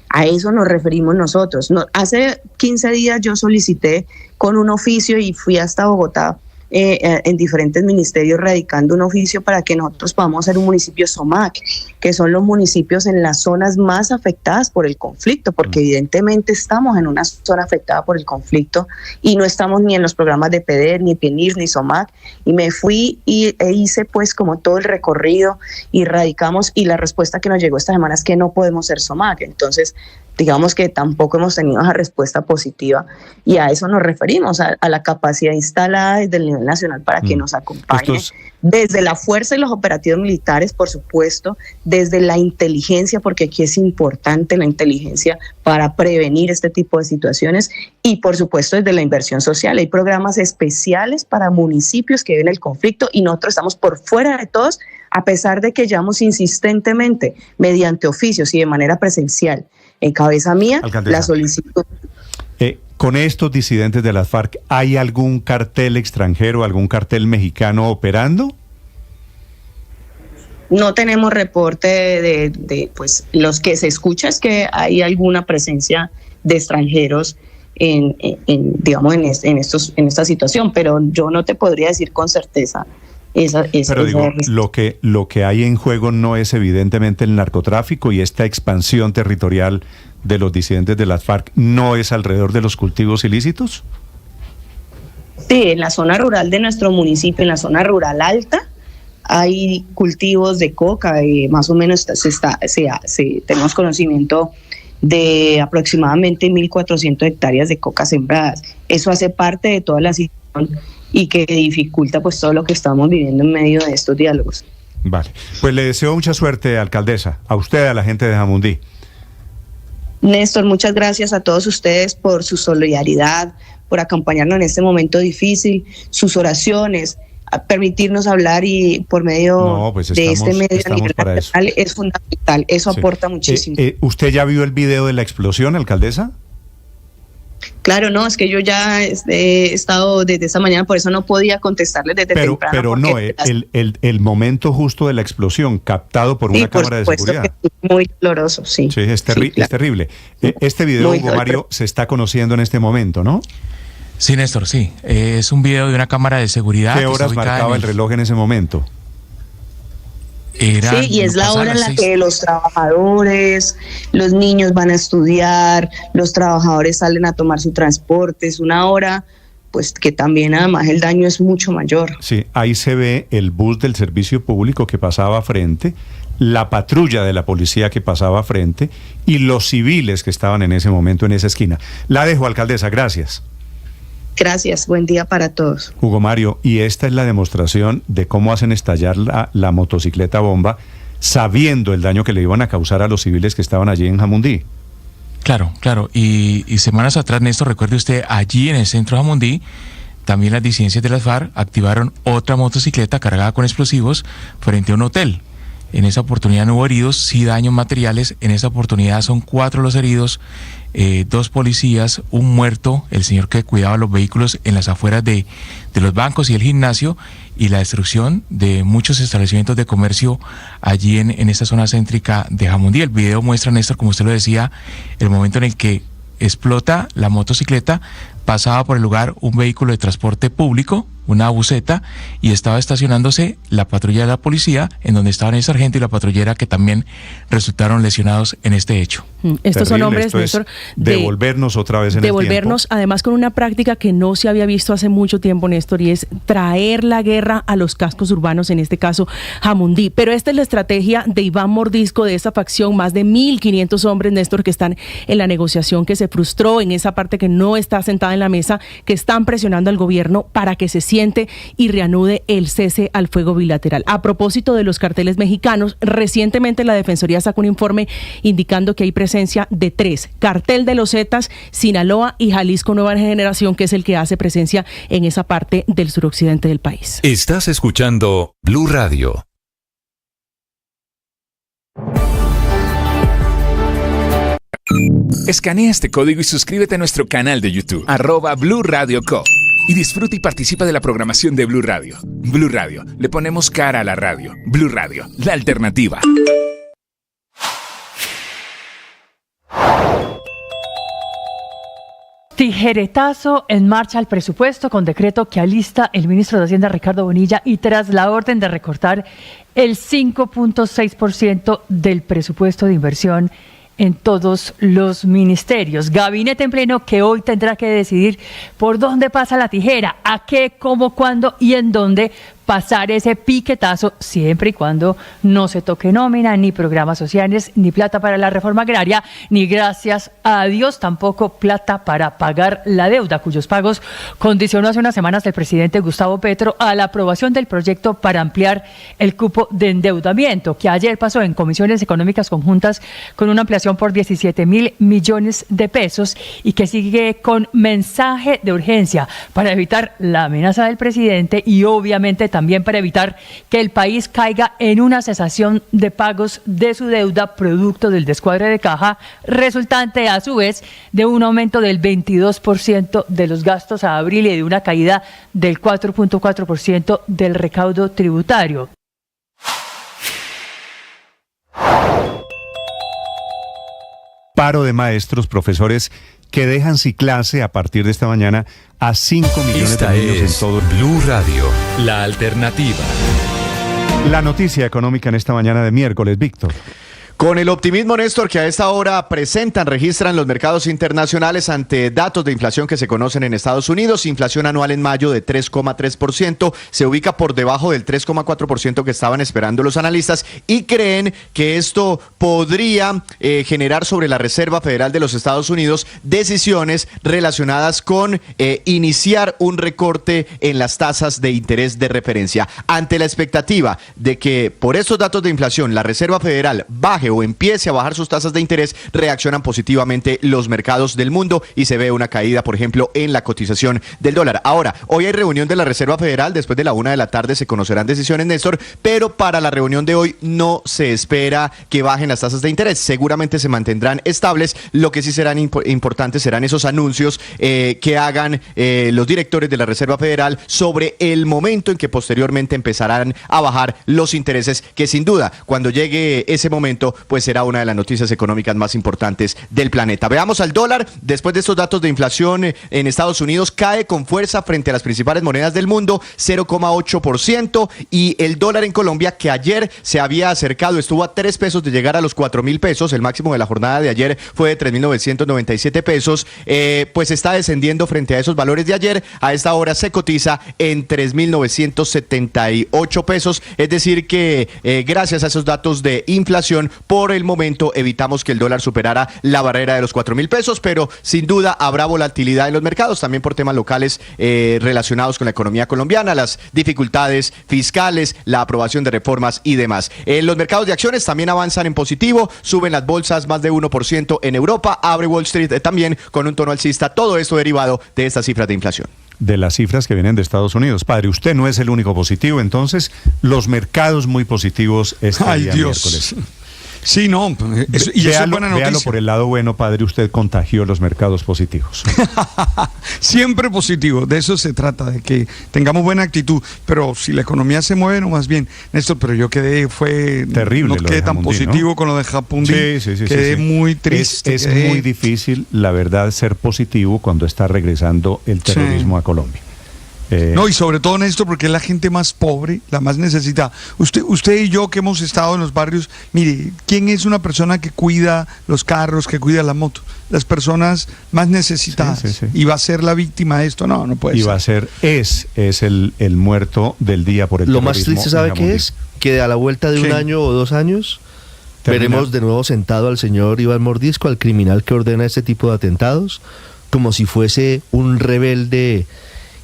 Speaker 11: A eso nos referimos nosotros. Hace 15 días yo solicité con un oficio y fui hasta Bogotá en diferentes ministerios radicando un oficio para que nosotros podamos ser un municipio SOMAC, que son los municipios en las zonas más afectadas por el conflicto, porque evidentemente estamos en una zona afectada por el conflicto y no estamos ni en los programas de PEDER, ni PINIR, ni SOMAC, y me fui e hice pues como todo el recorrido y radicamos, y la respuesta que nos llegó esta semana es que no podemos ser SOMAC. Entonces digamos que tampoco hemos tenido esa respuesta positiva, y a eso nos referimos, a la capacidad instalada desde el nivel nacional para que nos acompañe desde la fuerza y los operativos militares, por supuesto, desde la inteligencia, porque aquí es importante la inteligencia para prevenir este tipo de situaciones, y por supuesto desde la inversión social. Hay programas especiales para municipios que viven el conflicto y nosotros estamos por fuera de todos, a pesar de que llamamos insistentemente mediante oficios y de manera presencial. En cabeza mía,
Speaker 1: Alcaldesa,
Speaker 11: la solicitud.
Speaker 1: Con estos disidentes de las FARC, ¿hay algún cartel extranjero, algún cartel mexicano operando?
Speaker 11: No tenemos reporte de pues los que se escucha es que hay alguna presencia de extranjeros en esta situación, pero yo no te podría decir con certeza.
Speaker 1: Pero digo, lo que hay en juego no es evidentemente el narcotráfico, y esta expansión territorial de los disidentes de las FARC no es alrededor de los cultivos ilícitos.
Speaker 11: Sí, en la zona rural de nuestro municipio, en la zona rural alta, hay cultivos de coca, más o menos tenemos conocimiento de aproximadamente 1.400 hectáreas de coca sembradas. Eso hace parte de toda la situación y que dificulta pues todo lo que estamos viviendo en medio de estos diálogos.
Speaker 1: Vale, pues le deseo mucha suerte, alcaldesa, a usted, a la gente de Jamundí.
Speaker 11: Néstor, muchas gracias a todos ustedes por su solidaridad, por acompañarnos en este momento difícil, sus oraciones, a permitirnos hablar, y por medio de este medio a nivel nacional es fundamental, eso aporta muchísimo.
Speaker 1: ¿Usted ya vio el video de la explosión, alcaldesa?
Speaker 11: Claro, no, es que yo ya he estado desde esta mañana, por eso no podía contestarles desde temprano.
Speaker 1: Pero no, el momento justo de la explosión, captado por una cámara de seguridad.
Speaker 11: Que es muy doloroso, sí.
Speaker 1: Sí, es terrible. Este video, Hugo Mario, se está conociendo en este momento, ¿no?
Speaker 8: Sí, Néstor, sí. Es un video de una cámara de seguridad.
Speaker 1: ¿Qué horas marcaba el reloj en ese momento?
Speaker 11: Sí, y es la hora en la que los trabajadores, los niños van a estudiar, los trabajadores salen a tomar su transporte. Es una hora pues que también además el daño es mucho mayor.
Speaker 1: Sí, ahí se ve el bus del servicio público que pasaba frente, la patrulla de la policía que pasaba frente y los civiles que estaban en ese momento en esa esquina. La dejo, alcaldesa, gracias.
Speaker 11: Gracias, buen día para todos.
Speaker 1: Hugo Mario, y esta es la demostración de cómo hacen estallar la motocicleta bomba sabiendo el daño que le iban a causar a los civiles que estaban allí en Jamundí.
Speaker 8: Claro, claro. Y semanas atrás, Néstor, recuerde usted, allí en el centro de Jamundí, también las disidencias de las FARC activaron otra motocicleta cargada con explosivos frente a un hotel. En esa oportunidad no hubo heridos, sí daños materiales. En esa oportunidad son 4 los heridos, 2 policías, un muerto, el señor que cuidaba los vehículos en las afueras de los bancos y el gimnasio, y la destrucción de muchos establecimientos de comercio allí en esta zona céntrica de Jamundí. El video muestra, Néstor, como usted lo decía, el momento en el que explota la motocicleta, pasaba por el lugar un vehículo de transporte público, una buseta, y estaba estacionándose la patrulla de la policía, en donde estaban el sargento y la patrullera, que también resultaron lesionados en este hecho.
Speaker 12: Estos son hombres, Néstor,
Speaker 1: devolvernos otra vez en el tiempo.
Speaker 12: Además con una práctica que no se había visto hace mucho tiempo, Néstor, y es traer la guerra a los cascos urbanos, en este caso Jamundí. Pero esta es la estrategia de Iván Mordisco, de esa facción, más de 1.500 hombres, Néstor, que están en la negociación que se frustró, en esa parte que no está sentada en la mesa, que están presionando al gobierno para que se siente y reanude el cese al fuego bilateral. A propósito de los carteles mexicanos, recientemente la Defensoría sacó un informe indicando que hay presencia de 3: Cartel de los Zetas, Sinaloa y Jalisco Nueva Generación, que es el que hace presencia en esa parte del suroccidente del país.
Speaker 2: Estás escuchando Blue Radio.
Speaker 3: Escanea este código y suscríbete a nuestro canal de YouTube, @Blue Radio Co. Y disfruta y participa de la programación de Blue Radio. Blue Radio, le ponemos cara a la radio. Blue Radio, la alternativa.
Speaker 4: Tijeretazo en marcha al presupuesto con decreto que alista el ministro de Hacienda Ricardo Bonilla y tras la orden de recortar el 5.6% del presupuesto de inversión en todos los ministerios. Gabinete en pleno que hoy tendrá que decidir por dónde pasa la tijera, a qué, cómo, cuándo y en dónde pasar ese piquetazo, siempre y cuando no se toque nómina, ni programas sociales, ni plata para la reforma agraria, ni gracias a Dios tampoco plata para pagar la deuda, cuyos pagos condicionó hace unas semanas el presidente Gustavo Petro a la aprobación del proyecto para ampliar el cupo de endeudamiento, que ayer pasó en comisiones económicas conjuntas con una ampliación por 17.000 millones de pesos y que sigue con mensaje de urgencia para evitar la amenaza del presidente y obviamente también para evitar que el país caiga en una cesación de pagos de su deuda producto del descuadre de caja, resultante a su vez de un aumento del 22% de los gastos a abril y de una caída del 4.4% del recaudo tributario.
Speaker 1: Paro de maestros, profesores que dejan sin clase a partir de esta mañana a 5 millones de niños en todo el
Speaker 2: Blue Radio, la alternativa.
Speaker 1: La noticia económica en esta mañana de miércoles, Víctor.
Speaker 13: Con el optimismo, Néstor, que a esta hora registran los mercados internacionales ante datos de inflación que se conocen en Estados Unidos. Inflación anual en mayo de 3,3%, se ubica por debajo del 3,4% que estaban esperando los analistas y creen que esto podría generar sobre la Reserva Federal de los Estados Unidos decisiones relacionadas con iniciar un recorte en las tasas de interés de referencia. Ante la expectativa de que por estos datos de inflación la Reserva Federal baje o empiece a bajar sus tasas de interés, reaccionan positivamente los mercados del mundo y se ve una caída, por ejemplo, en la cotización del dólar. Ahora, hoy hay reunión de la Reserva Federal, después de la 1 de la tarde se conocerán decisiones, Néstor, pero para la reunión de hoy no se espera que bajen las tasas de interés, seguramente se mantendrán estables. Lo que sí serán importantes serán esos anuncios que hagan los directores de la Reserva Federal sobre el momento en que posteriormente empezarán a bajar los intereses, que sin duda, cuando llegue ese momento, pues será una de las noticias económicas más importantes del planeta. Veamos al dólar. Después de estos datos de inflación en Estados Unidos, cae con fuerza frente a las principales monedas del mundo, 0,8%, y el dólar en Colombia, que ayer se había acercado, estuvo a 3 pesos de llegar a los 4.000 pesos, el máximo de la jornada de ayer fue de 3.997 pesos, pues está descendiendo frente a esos valores de ayer. A esta hora se cotiza en 3.978 pesos, es decir que gracias a esos datos de inflación, por el momento evitamos que el dólar superara la barrera de los 4.000 pesos, pero sin duda habrá volatilidad en los mercados, también por temas locales relacionados con la economía colombiana, las dificultades fiscales, la aprobación de reformas y demás. Los mercados de acciones también avanzan en positivo, suben las bolsas más de 1% en Europa, abre Wall Street también con un tono alcista, todo esto derivado de estas cifras de inflación.
Speaker 1: De las cifras que vienen de Estados Unidos. Padre, usted no es el único positivo, entonces los mercados muy positivos este día miércoles.
Speaker 14: Sí, no, eso, y eso es buena noticia.
Speaker 1: Véalo por el lado bueno, padre, usted contagió los mercados positivos.
Speaker 14: Siempre positivo, de eso se trata, de que tengamos buena actitud, pero si la economía se mueve, no, más bien, Néstor, pero yo fue terrible, no quedé tan positivo, ¿no? Con lo de Japundí, quedé muy triste.
Speaker 1: Es muy difícil, la verdad, ser positivo cuando está regresando el terrorismo a Colombia.
Speaker 14: No, y sobre todo, Néstor, porque es la gente más pobre, la más necesitada. Usted y yo que hemos estado en los barrios, mire, ¿quién es una persona que cuida los carros, que cuida la moto? Las personas más necesitadas. Y va a ser la víctima de esto, no puede ser.
Speaker 1: Y va a ser, es el muerto del día por el terrorismo.
Speaker 6: Lo más triste, ¿sabe qué es? Que a la vuelta de un año o 2 años veremos de nuevo sentado al señor Iván Mordisco, al criminal que ordena este tipo de atentados, como si fuese un rebelde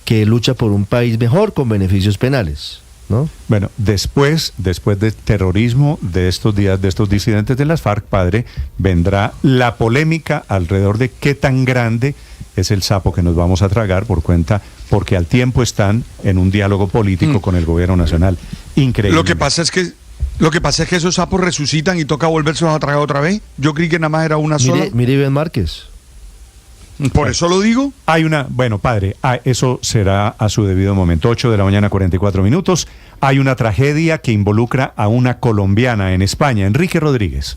Speaker 6: que lucha por un país mejor con beneficios penales, ¿no?
Speaker 1: Bueno, después del terrorismo de estos días, de estos disidentes de las FARC, padre, vendrá la polémica alrededor de qué tan grande es el sapo que nos vamos a tragar porque al tiempo están en un diálogo político con el gobierno nacional. Increíble.
Speaker 14: Lo que pasa es que Lo que pasa es que esos sapos resucitan y toca volvérselos a tragar otra vez. Yo creí que nada más era una sola.
Speaker 6: Mire Iván Márquez.
Speaker 14: Por eso lo digo.
Speaker 1: Bueno, padre, eso será a su debido momento. 8:44 a.m. Hay una tragedia que involucra a una colombiana en España. Enrique Rodríguez.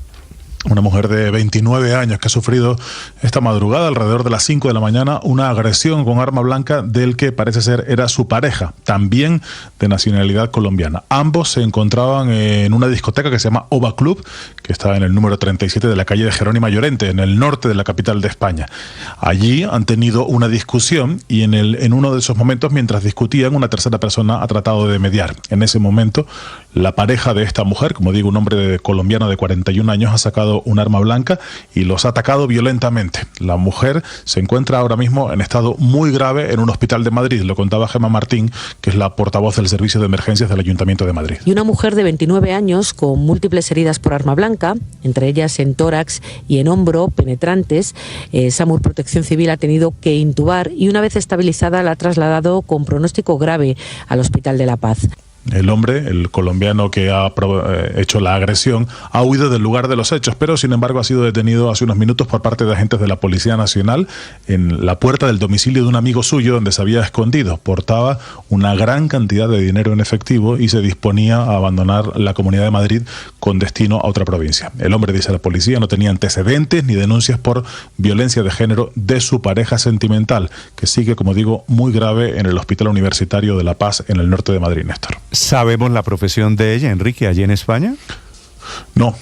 Speaker 15: Una mujer de 29 años que ha sufrido esta madrugada, alrededor de las 5 de la mañana, una agresión con arma blanca del que parece ser era su pareja, también de nacionalidad colombiana. Ambos se encontraban en una discoteca que se llama Ova Club, que está en el número 37 de la calle de Jerónima Llorente, en el norte de la capital de España. Allí han tenido una discusión y en uno de esos momentos, mientras discutían, una tercera persona ha tratado de mediar. En ese momento, la pareja de esta mujer, como digo, un hombre colombiano de 41 años, ha sacado un arma blanca y los ha atacado violentamente. La mujer se encuentra ahora mismo en estado muy grave en un hospital de Madrid, lo contaba Gemma Martín, que es la portavoz del Servicio de Emergencias del Ayuntamiento de Madrid.
Speaker 16: Y una mujer de 29 años con múltiples heridas por arma blanca, entre ellas en tórax y en hombro, penetrantes. SAMUR Protección Civil ha tenido que intubar y una vez estabilizada la ha trasladado con pronóstico grave al Hospital de La Paz.
Speaker 15: El hombre, el colombiano que ha hecho la agresión, ha huido del lugar de los hechos, pero sin embargo ha sido detenido hace unos minutos por parte de agentes de la Policía Nacional en la puerta del domicilio de un amigo suyo donde se había escondido. Portaba una gran cantidad de dinero en efectivo y se disponía a abandonar la Comunidad de Madrid con destino a otra provincia. El hombre, dice la policía, no tenía antecedentes ni denuncias por violencia de género de su pareja sentimental, que sigue, como digo, muy grave en el Hospital Universitario de La Paz, en el norte de Madrid, Néstor.
Speaker 1: ¿Sabemos la profesión de ella, Enrique, allí en España?
Speaker 15: No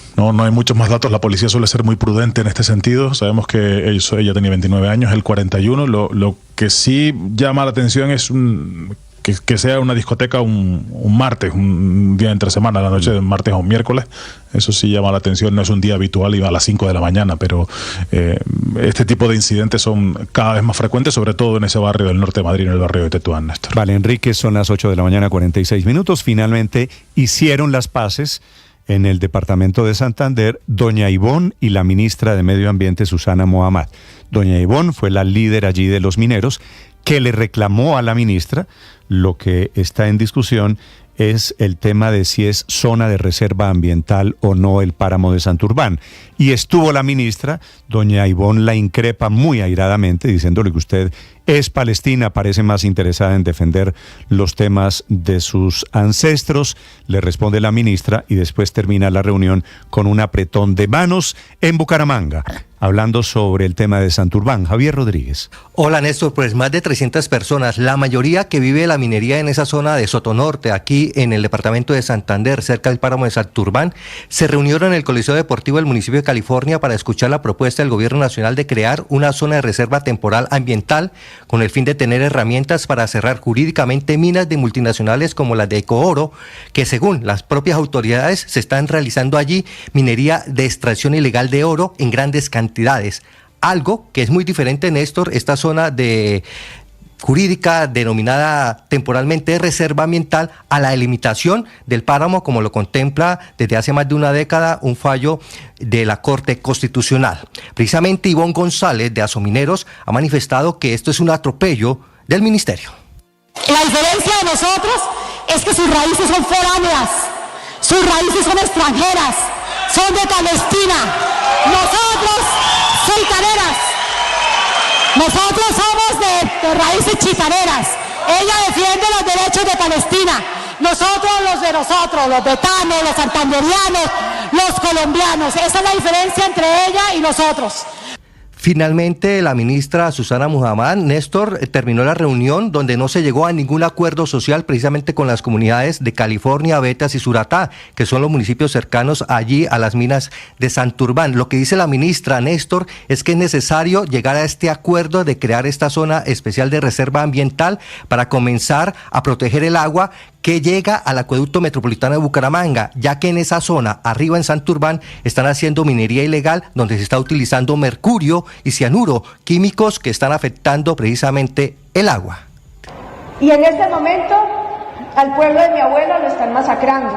Speaker 15: hay muchos más datos. La policía suele ser muy prudente en este sentido. Sabemos que ella tenía 29 años, él 41. Lo que sí llama la atención es que sea una discoteca un martes, un día entre semana, la noche de martes a un miércoles. Eso sí llama la atención. No es un día habitual, iba a las 5 de la mañana, pero este tipo de incidentes son cada vez más frecuentes, sobre todo en ese barrio del norte de Madrid, en el barrio de Tetuán, Néstor.
Speaker 1: Vale, Enrique, son las 8:46 a.m. Finalmente hicieron las paces en el departamento de Santander doña Ivonne y la ministra de Medio Ambiente, Susana Mohamed. Doña Ivonne fue la líder allí de los mineros que le reclamó a la ministra. Lo que está en discusión es el tema de si es zona de reserva ambiental o no el páramo de Santurbán. Y estuvo la ministra, doña Ivonne la increpa muy airadamente, diciéndole que usted es palestina, parece más interesada en defender los temas de sus ancestros. Le responde la ministra y después termina la reunión con un apretón de manos en Bucaramanga, hablando sobre el tema de Santurbán. Javier Rodríguez.
Speaker 17: Hola Néstor, pues más de 300 personas, la mayoría que vive la minería en esa zona de Sotonorte, aquí en el departamento de Santander, cerca del páramo de Santurbán, se reunieron en el Coliseo Deportivo del municipio de California para escuchar la propuesta del gobierno nacional de crear una zona de reserva temporal ambiental con el fin de tener herramientas para cerrar jurídicamente minas de multinacionales como las de Ecooro, que según las propias autoridades se están realizando allí minería de extracción ilegal de oro en grandes cantidades. Algo que es muy diferente, Néstor, esta zona de jurídica denominada temporalmente reserva ambiental a la delimitación del páramo, como lo contempla desde hace más de una década un fallo de la Corte Constitucional. Precisamente Ivonne González de Asomineros ha manifestado que esto es un atropello del ministerio.
Speaker 18: La diferencia de nosotros es que sus raíces son foráneas, sus raíces son extranjeras, son de Palestina. Nosotros, soltaneras. Nosotros somos de raíces chitaneras. Ella defiende los derechos de Palestina. Nosotros los de nosotros, los betanos, los santanderianos, los colombianos. Esa es la diferencia entre ella y nosotros.
Speaker 17: Finalmente, la ministra Susana Mohamed, Néstor, terminó la reunión donde no se llegó a ningún acuerdo social precisamente con las comunidades de California, Betas y Suratá, que son los municipios cercanos allí a las minas de Santurbán. Lo que dice la ministra, Néstor, es que es necesario llegar a este acuerdo de crear esta zona especial de reserva ambiental para comenzar a proteger el agua que llega al acueducto metropolitano de Bucaramanga, ya que en esa zona, arriba en Santurbán, están haciendo minería ilegal donde se está utilizando mercurio y cianuro, químicos que están afectando precisamente el agua.
Speaker 19: Y en este momento al pueblo de mi abuelo lo están masacrando.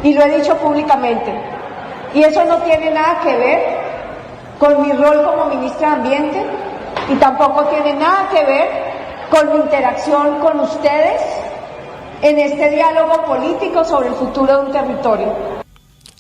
Speaker 19: Y lo he dicho públicamente. Y eso no tiene nada que ver con mi rol como ministra de Ambiente y tampoco tiene nada que ver con mi interacción con ustedes en este diálogo político sobre el futuro de un territorio.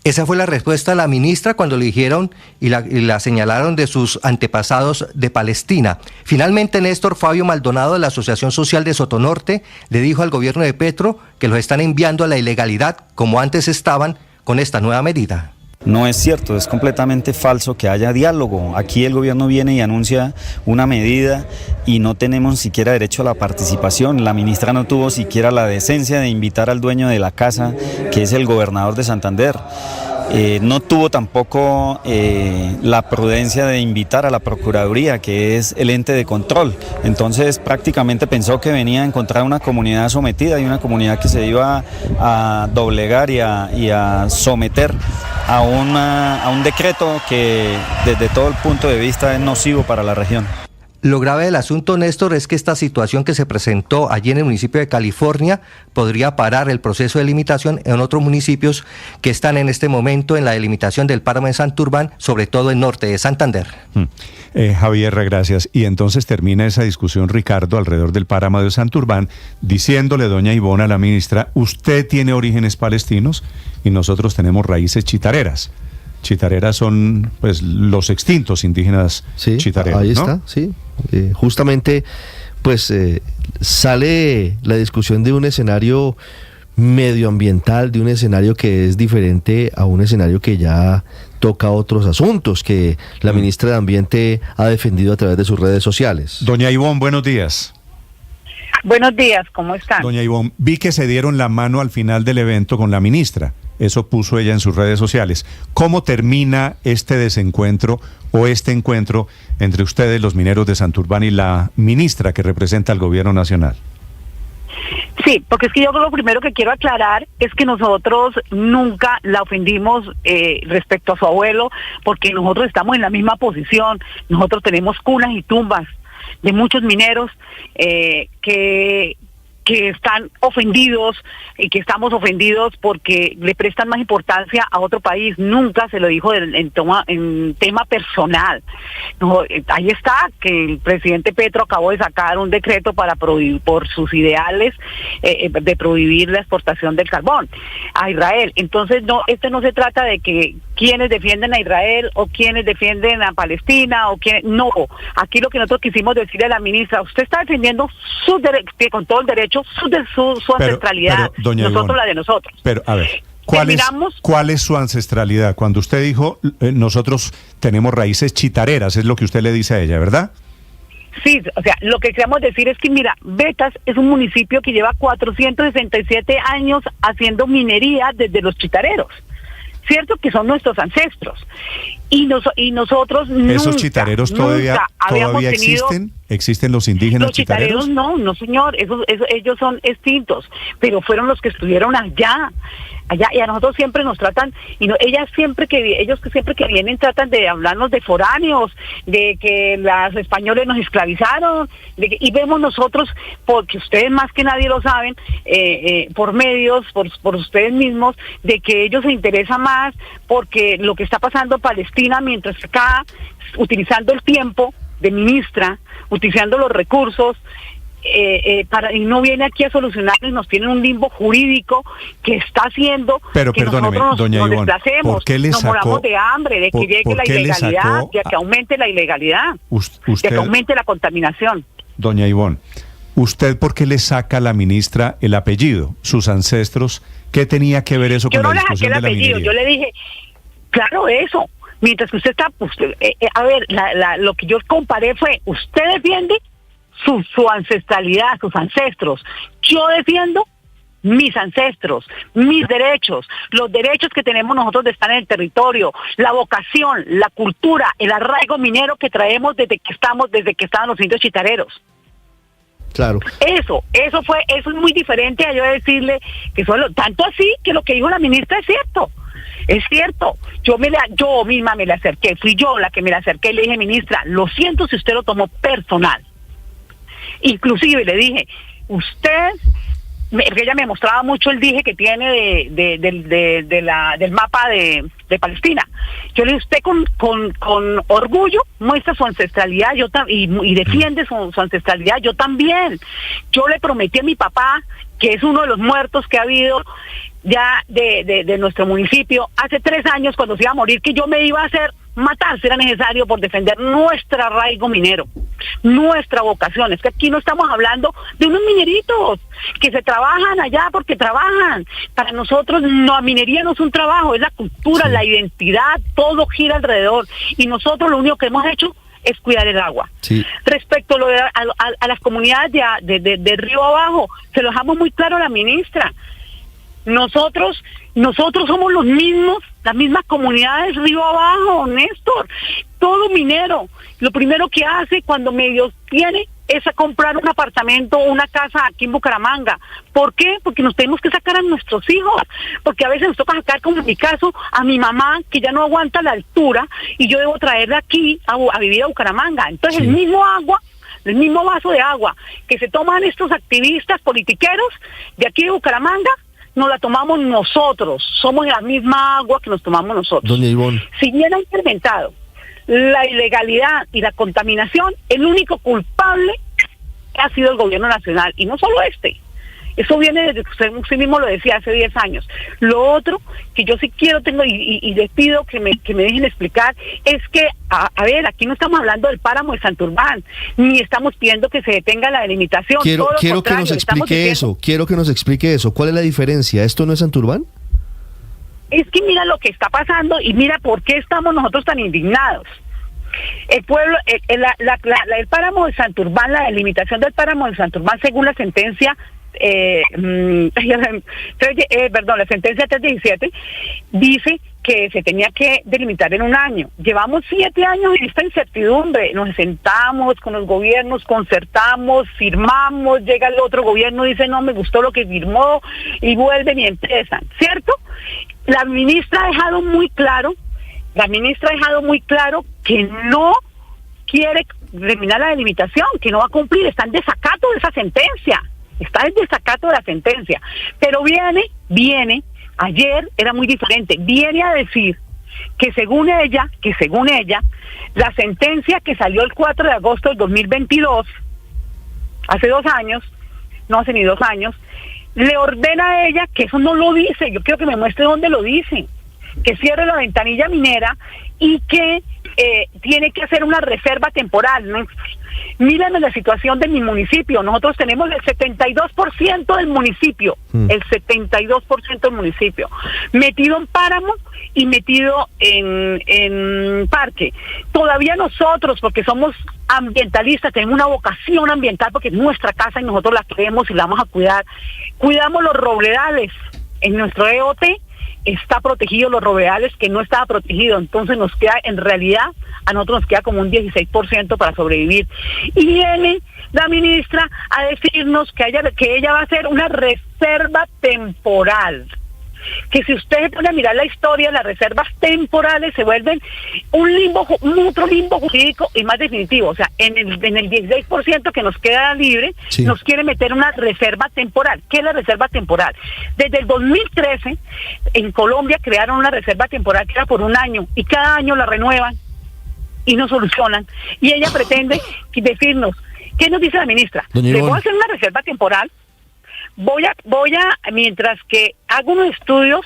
Speaker 17: Esa fue la respuesta de la ministra cuando le dijeron y la señalaron de sus antepasados de Palestina. Finalmente, Néstor, Fabio Maldonado de la Asociación Social de Sotonorte le dijo al gobierno de Petro que los están enviando a la ilegalidad como antes estaban con esta nueva medida.
Speaker 20: No es cierto, es completamente falso que haya diálogo. Aquí el gobierno viene y anuncia una medida y no tenemos siquiera derecho a la participación. La ministra no tuvo siquiera la decencia de invitar al dueño de la casa, que es el gobernador de Santander. No tuvo tampoco la prudencia de invitar a la Procuraduría, que es el ente de control. Entonces prácticamente pensó que venía a encontrar una comunidad sometida y una comunidad que se iba a doblegar y a someter a un decreto que desde todo el punto de vista es nocivo para la región.
Speaker 17: Lo grave del asunto, Néstor, es que esta situación que se presentó allí en el municipio de California podría parar el proceso de limitación en otros municipios que están en este momento en la delimitación del páramo de Santurbán, sobre todo el norte de Santander.
Speaker 1: Javier, gracias. Y entonces termina esa discusión, Ricardo, alrededor del páramo de Santurbán, diciéndole doña Ivonne a la ministra, usted tiene orígenes palestinos y nosotros tenemos raíces chitareras. Chitareras son pues los extintos indígenas chitareros,
Speaker 6: ahí
Speaker 1: ¿no?
Speaker 6: está, sí. Justamente pues sale la discusión de un escenario medioambiental, de un escenario que es diferente a un escenario que ya toca otros asuntos que la ministra de Ambiente ha defendido a través de sus redes sociales.
Speaker 1: Doña Ivonne, buenos días.
Speaker 21: Buenos días, ¿cómo están?
Speaker 1: Doña Ivonne, vi que se dieron la mano al final del evento con la ministra. Eso puso ella en sus redes sociales. ¿Cómo termina este desencuentro o este encuentro entre ustedes, los mineros de Santurbán, y la ministra que representa al gobierno nacional?
Speaker 21: Sí, porque es que yo lo primero que quiero aclarar es que nosotros nunca la ofendimos respecto a su abuelo, porque nosotros estamos en la misma posición. Nosotros tenemos cunas y tumbas de muchos mineros que están ofendidos y que estamos ofendidos porque le prestan más importancia a otro país. Nunca se lo dijo en tema personal. No, ahí está, que el presidente Petro acabó de sacar un decreto para prohibir, por sus ideales, de prohibir la exportación del carbón a Israel. Entonces, no, no se trata de que quienes defienden a Israel o quienes defienden a Palestina o quienes, no. Aquí lo que nosotros quisimos decirle a la ministra, usted está defendiendo con todo el derecho su ancestralidad,
Speaker 1: doña
Speaker 21: nosotros
Speaker 1: Ivonne,
Speaker 21: la de nosotros.
Speaker 1: Pero, a ver, ¿cuál es su ancestralidad? Cuando usted dijo, nosotros tenemos raíces chitareras, es lo que usted le dice a ella, ¿verdad?
Speaker 21: Sí, o sea, lo que queremos decir es que, mira, Betas es un municipio que lleva 467 años haciendo minería desde los chitareros. Cierto que son nuestros ancestros. Y nosotros
Speaker 1: ¿Esos chitareros todavía existen? ¿Existen los indígenas
Speaker 21: los chitareros? No, señor, ellos son extintos, pero fueron los que estuvieron allá, y a nosotros siempre nos tratan, y ellos siempre que vienen tratan de hablarnos de foráneos, de que los españoles nos esclavizaron, y vemos nosotros, porque ustedes más que nadie lo saben, por medios, por ustedes mismos, de que ellos se interesan más porque lo que está pasando en Palestina, mientras que acá, utilizando el tiempo de ministra, utilizando los recursos, y no viene aquí a solucionarles, nos tienen un limbo jurídico que está haciendo
Speaker 1: pero
Speaker 21: que
Speaker 1: perdóneme,
Speaker 21: nosotros
Speaker 1: doña
Speaker 21: nos
Speaker 1: Ivonne,
Speaker 21: desplacemos,
Speaker 1: ¿por qué le
Speaker 21: nos moramos de hambre, de que llegue la ilegalidad, de que aumente la ilegalidad, de que aumente la contaminación.
Speaker 1: Doña Ivonne, ¿usted por qué le saca a la ministra el apellido? Sus ancestros, ¿qué tenía que ver eso con la discusión de la minería?
Speaker 21: Yo le dije, claro, eso. Mientras que usted está, lo que yo comparé fue, usted defiende su ancestralidad, sus ancestros. Yo defiendo mis ancestros, mis derechos, los derechos que tenemos nosotros de estar en el territorio, la vocación, la cultura, el arraigo minero que traemos desde que estaban los indios chitareros.
Speaker 6: Claro.
Speaker 21: Eso es muy diferente a yo decirle que tanto así que lo que dijo la ministra es cierto. Es cierto, yo misma me le acerqué, fui yo la que me le acerqué y le dije, ministra, lo siento si usted lo tomó personal. Inclusive le dije, ella me mostraba mucho el dije que tiene del mapa de Palestina. Yo le dije, usted con orgullo muestra su ancestralidad y defiende su ancestralidad, yo también. Yo le prometí a mi papá que es uno de los muertos que ha habido ya de nuestro municipio, hace 3 años cuando se iba a morir, que yo me iba a hacer matar si era necesario por defender nuestro arraigo minero, nuestra vocación. Es que aquí no estamos hablando de unos mineritos que se trabajan allá porque trabajan. Para nosotros la minería no es un trabajo, es la cultura, la identidad, todo gira alrededor. Y nosotros lo único que hemos hecho es cuidar el agua. Sí. Respecto a las comunidades de Río Abajo, se lo dejamos muy claro a la ministra. Nosotros somos los mismos, las mismas comunidades Río Abajo, Néstor. Todo minero, lo primero que hace cuando medio tiene es a comprar un apartamento o una casa aquí en Bucaramanga. ¿Por qué? Porque nos tenemos que sacar a nuestros hijos, porque a veces nos toca sacar, como en mi caso, a mi mamá, que ya no aguanta la altura, y yo debo traerla aquí a vivir a Bucaramanga. Entonces, el mismo vaso de agua que se toman estos activistas politiqueros de aquí de Bucaramanga, nos la tomamos nosotros, somos la misma agua que nos tomamos nosotros.
Speaker 6: Doña Ivonne.
Speaker 21: Si bien ha incrementado la ilegalidad y la contaminación, el único culpable ha sido el gobierno nacional, y no solo este. Eso viene desde que usted mismo lo decía hace 10 años. Lo otro que yo sí tengo y les pido que me dejen explicar es que, a ver, aquí no estamos hablando del páramo de Santurbán, ni estamos pidiendo que se detenga la delimitación.
Speaker 6: Quiero que nos explique eso. ¿Cuál es la diferencia? ¿Esto no es Santurbán?
Speaker 21: Es que mira lo que está pasando y mira por qué estamos nosotros tan indignados. El pueblo, el páramo de Santurbán, la delimitación del páramo de Santurbán, según la sentencia la sentencia 317 dice que se tenía que delimitar en 1 año. Llevamos 7 años en esta incertidumbre. Nos sentamos con los gobiernos, concertamos, firmamos, llega el otro gobierno, dice no me gustó lo que firmó, y vuelven y empiezan, ¿cierto? La ministra ha dejado muy claro que no quiere terminar la delimitación, que no va a cumplir, está en desacato de esa sentencia. Está en desacato de la sentencia, pero viene, ayer era muy diferente, viene a decir que según ella, la sentencia que salió el 4 de agosto del 2022, hace 2 años, no hace ni 2 años, le ordena a ella que eso no lo dice. Yo quiero que me muestre dónde lo dice, que cierre la ventanilla minera y que tiene que hacer una reserva temporal, ¿no? Mírenme la situación de mi municipio. Nosotros tenemos el 72% del municipio, el 72% del municipio, metido en páramo y metido en parque. Todavía nosotros, porque somos ambientalistas, tenemos una vocación ambiental, porque es nuestra casa y nosotros la queremos y la vamos a cuidar. Cuidamos los robledales. En nuestro EOT está protegido los robledales que no estaba protegido, entonces nos queda, en realidad, a nosotros nos queda como un 16% para sobrevivir. Y viene la ministra a decirnos que ella va a hacer una reserva temporal. Que si usted se pone a mirar la historia, las reservas temporales se vuelven otro limbo jurídico y más definitivo. O sea, en el 16% que nos queda libre, nos quiere meter una reserva temporal. ¿Qué es la reserva temporal? Desde el 2013, en Colombia crearon una reserva temporal que era por 1 año, y cada año la renuevan y no solucionan. Y ella pretende decirnos, ¿qué nos dice la ministra? ¿Le voy a hacer una reserva temporal? Voy a, mientras que hago unos estudios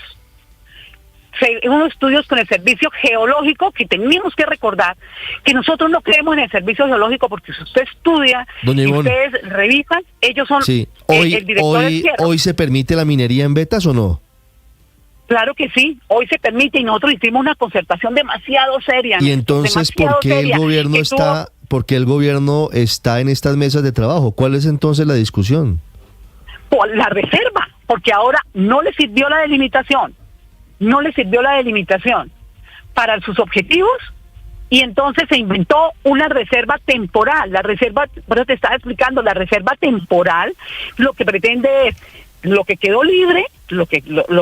Speaker 21: con el servicio geológico, que tenemos que recordar que nosotros no creemos en el servicio geológico, porque si usted estudia y ustedes revisan, ellos son el director del cierre.
Speaker 6: ¿Hoy se permite la minería en vetas o no?
Speaker 21: Claro que sí, hoy se permite, y nosotros hicimos una concertación demasiado seria.
Speaker 6: Y entonces, ¿por qué el gobierno está en estas mesas de trabajo? ¿Cuál es entonces la discusión?
Speaker 21: La reserva, porque ahora no le sirvió la delimitación para sus objetivos, y entonces se inventó una reserva temporal. La reserva, por eso te estaba explicando, la reserva temporal lo que pretende es lo que quedó libre, lo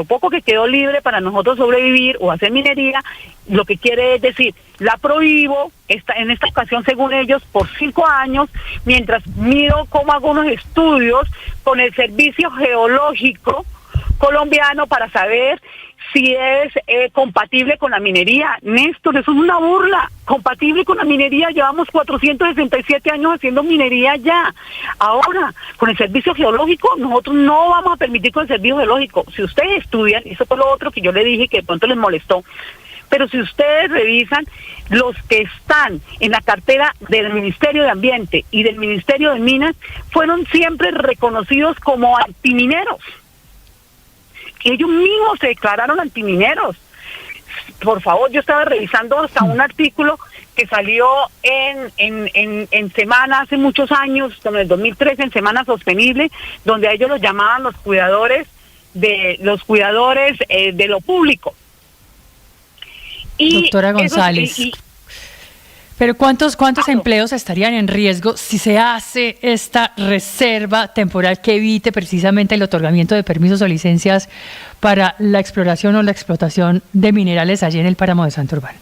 Speaker 21: poco que quedó libre para nosotros sobrevivir o hacer minería, lo que quiere es decir, la prohíbo, en esta ocasión según ellos, por 5 años, mientras miro cómo hago unos estudios con el Servicio Geológico colombiano para saber si es compatible con la minería. Néstor, eso es una burla. Compatible con la minería, llevamos 467 años haciendo minería ya. Ahora, con el servicio geológico, nosotros no vamos a permitir con el servicio geológico. Si ustedes estudian, eso fue lo otro que yo le dije que de pronto les molestó, pero si ustedes revisan, los que están en la cartera del Ministerio de Ambiente y del Ministerio de Minas fueron siempre reconocidos como antimineros. Ellos mismos se declararon antimineros. Por favor, yo estaba revisando hasta un artículo que salió en Semana hace muchos años, en el 2013, en Semana Sostenible, donde a ellos los llamaban los cuidadores de lo público. Y
Speaker 4: doctora González, pero ¿cuántos empleos estarían en riesgo si se hace esta reserva temporal que evite precisamente el otorgamiento de permisos o licencias para la exploración o la explotación de minerales allí en el páramo de Santurbán?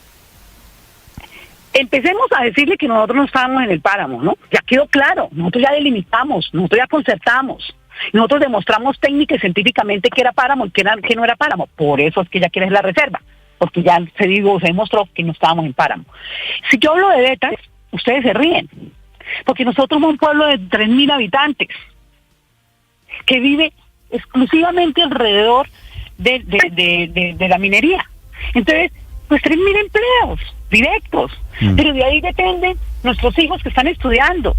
Speaker 21: Empecemos a decirle que nosotros no estábamos en el páramo, ¿no? Ya quedó claro, nosotros ya delimitamos, nosotros ya concertamos. Nosotros demostramos técnica y científicamente que era páramo y que no era páramo. Por eso es que ya quieres la reserva, porque ya se demostró que no estábamos en páramo. Si yo hablo de vetas, ustedes se ríen, porque nosotros somos un pueblo de 3.000 habitantes que vive exclusivamente alrededor de la minería. Entonces, pues 3.000 empleos directos, pero de ahí dependen nuestros hijos que están estudiando.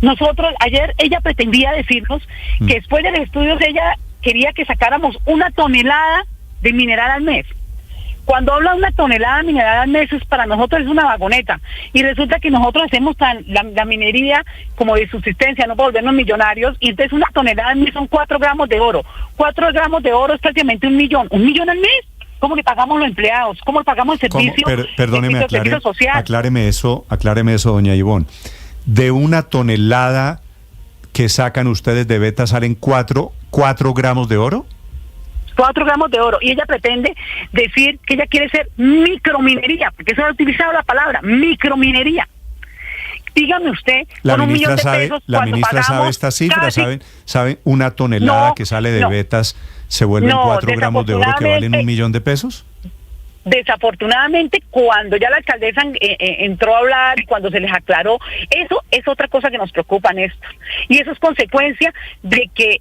Speaker 21: Nosotros, ayer ella pretendía decirnos que después de los estudios ella quería que sacáramos 1 tonelada de mineral al mes. Cuando habla de 1 tonelada de mineral al mes, para nosotros es una vagoneta. Y resulta que nosotros hacemos la minería como de subsistencia, no para volvernos millonarios, y entonces 1 tonelada al mes son 4 gramos de oro. 4 gramos de oro es prácticamente 1 millón. ¿1 millón al mes? ¿Cómo le pagamos los empleados? ¿Cómo le pagamos el servicio?
Speaker 1: Perdóneme, acláreme eso, doña Ivonne. De 1 tonelada que sacan ustedes de beta salen 4 gramos de oro.
Speaker 21: 4 gramos de oro, y ella pretende decir que ella quiere ser microminería, porque se ha utilizado la palabra microminería. Dígame usted,
Speaker 1: la
Speaker 21: con
Speaker 1: ministra
Speaker 21: 1 millón de pesos,
Speaker 1: la ministra sabe esta cifra, ¿saben 1 tonelada que sale de betas se vuelven 4 gramos de oro que valen 1 millón de pesos?
Speaker 21: Desafortunadamente, cuando ya la alcaldesa entró a hablar y cuando se les aclaró, eso es otra cosa que nos preocupa, Néstor. Y eso es consecuencia de que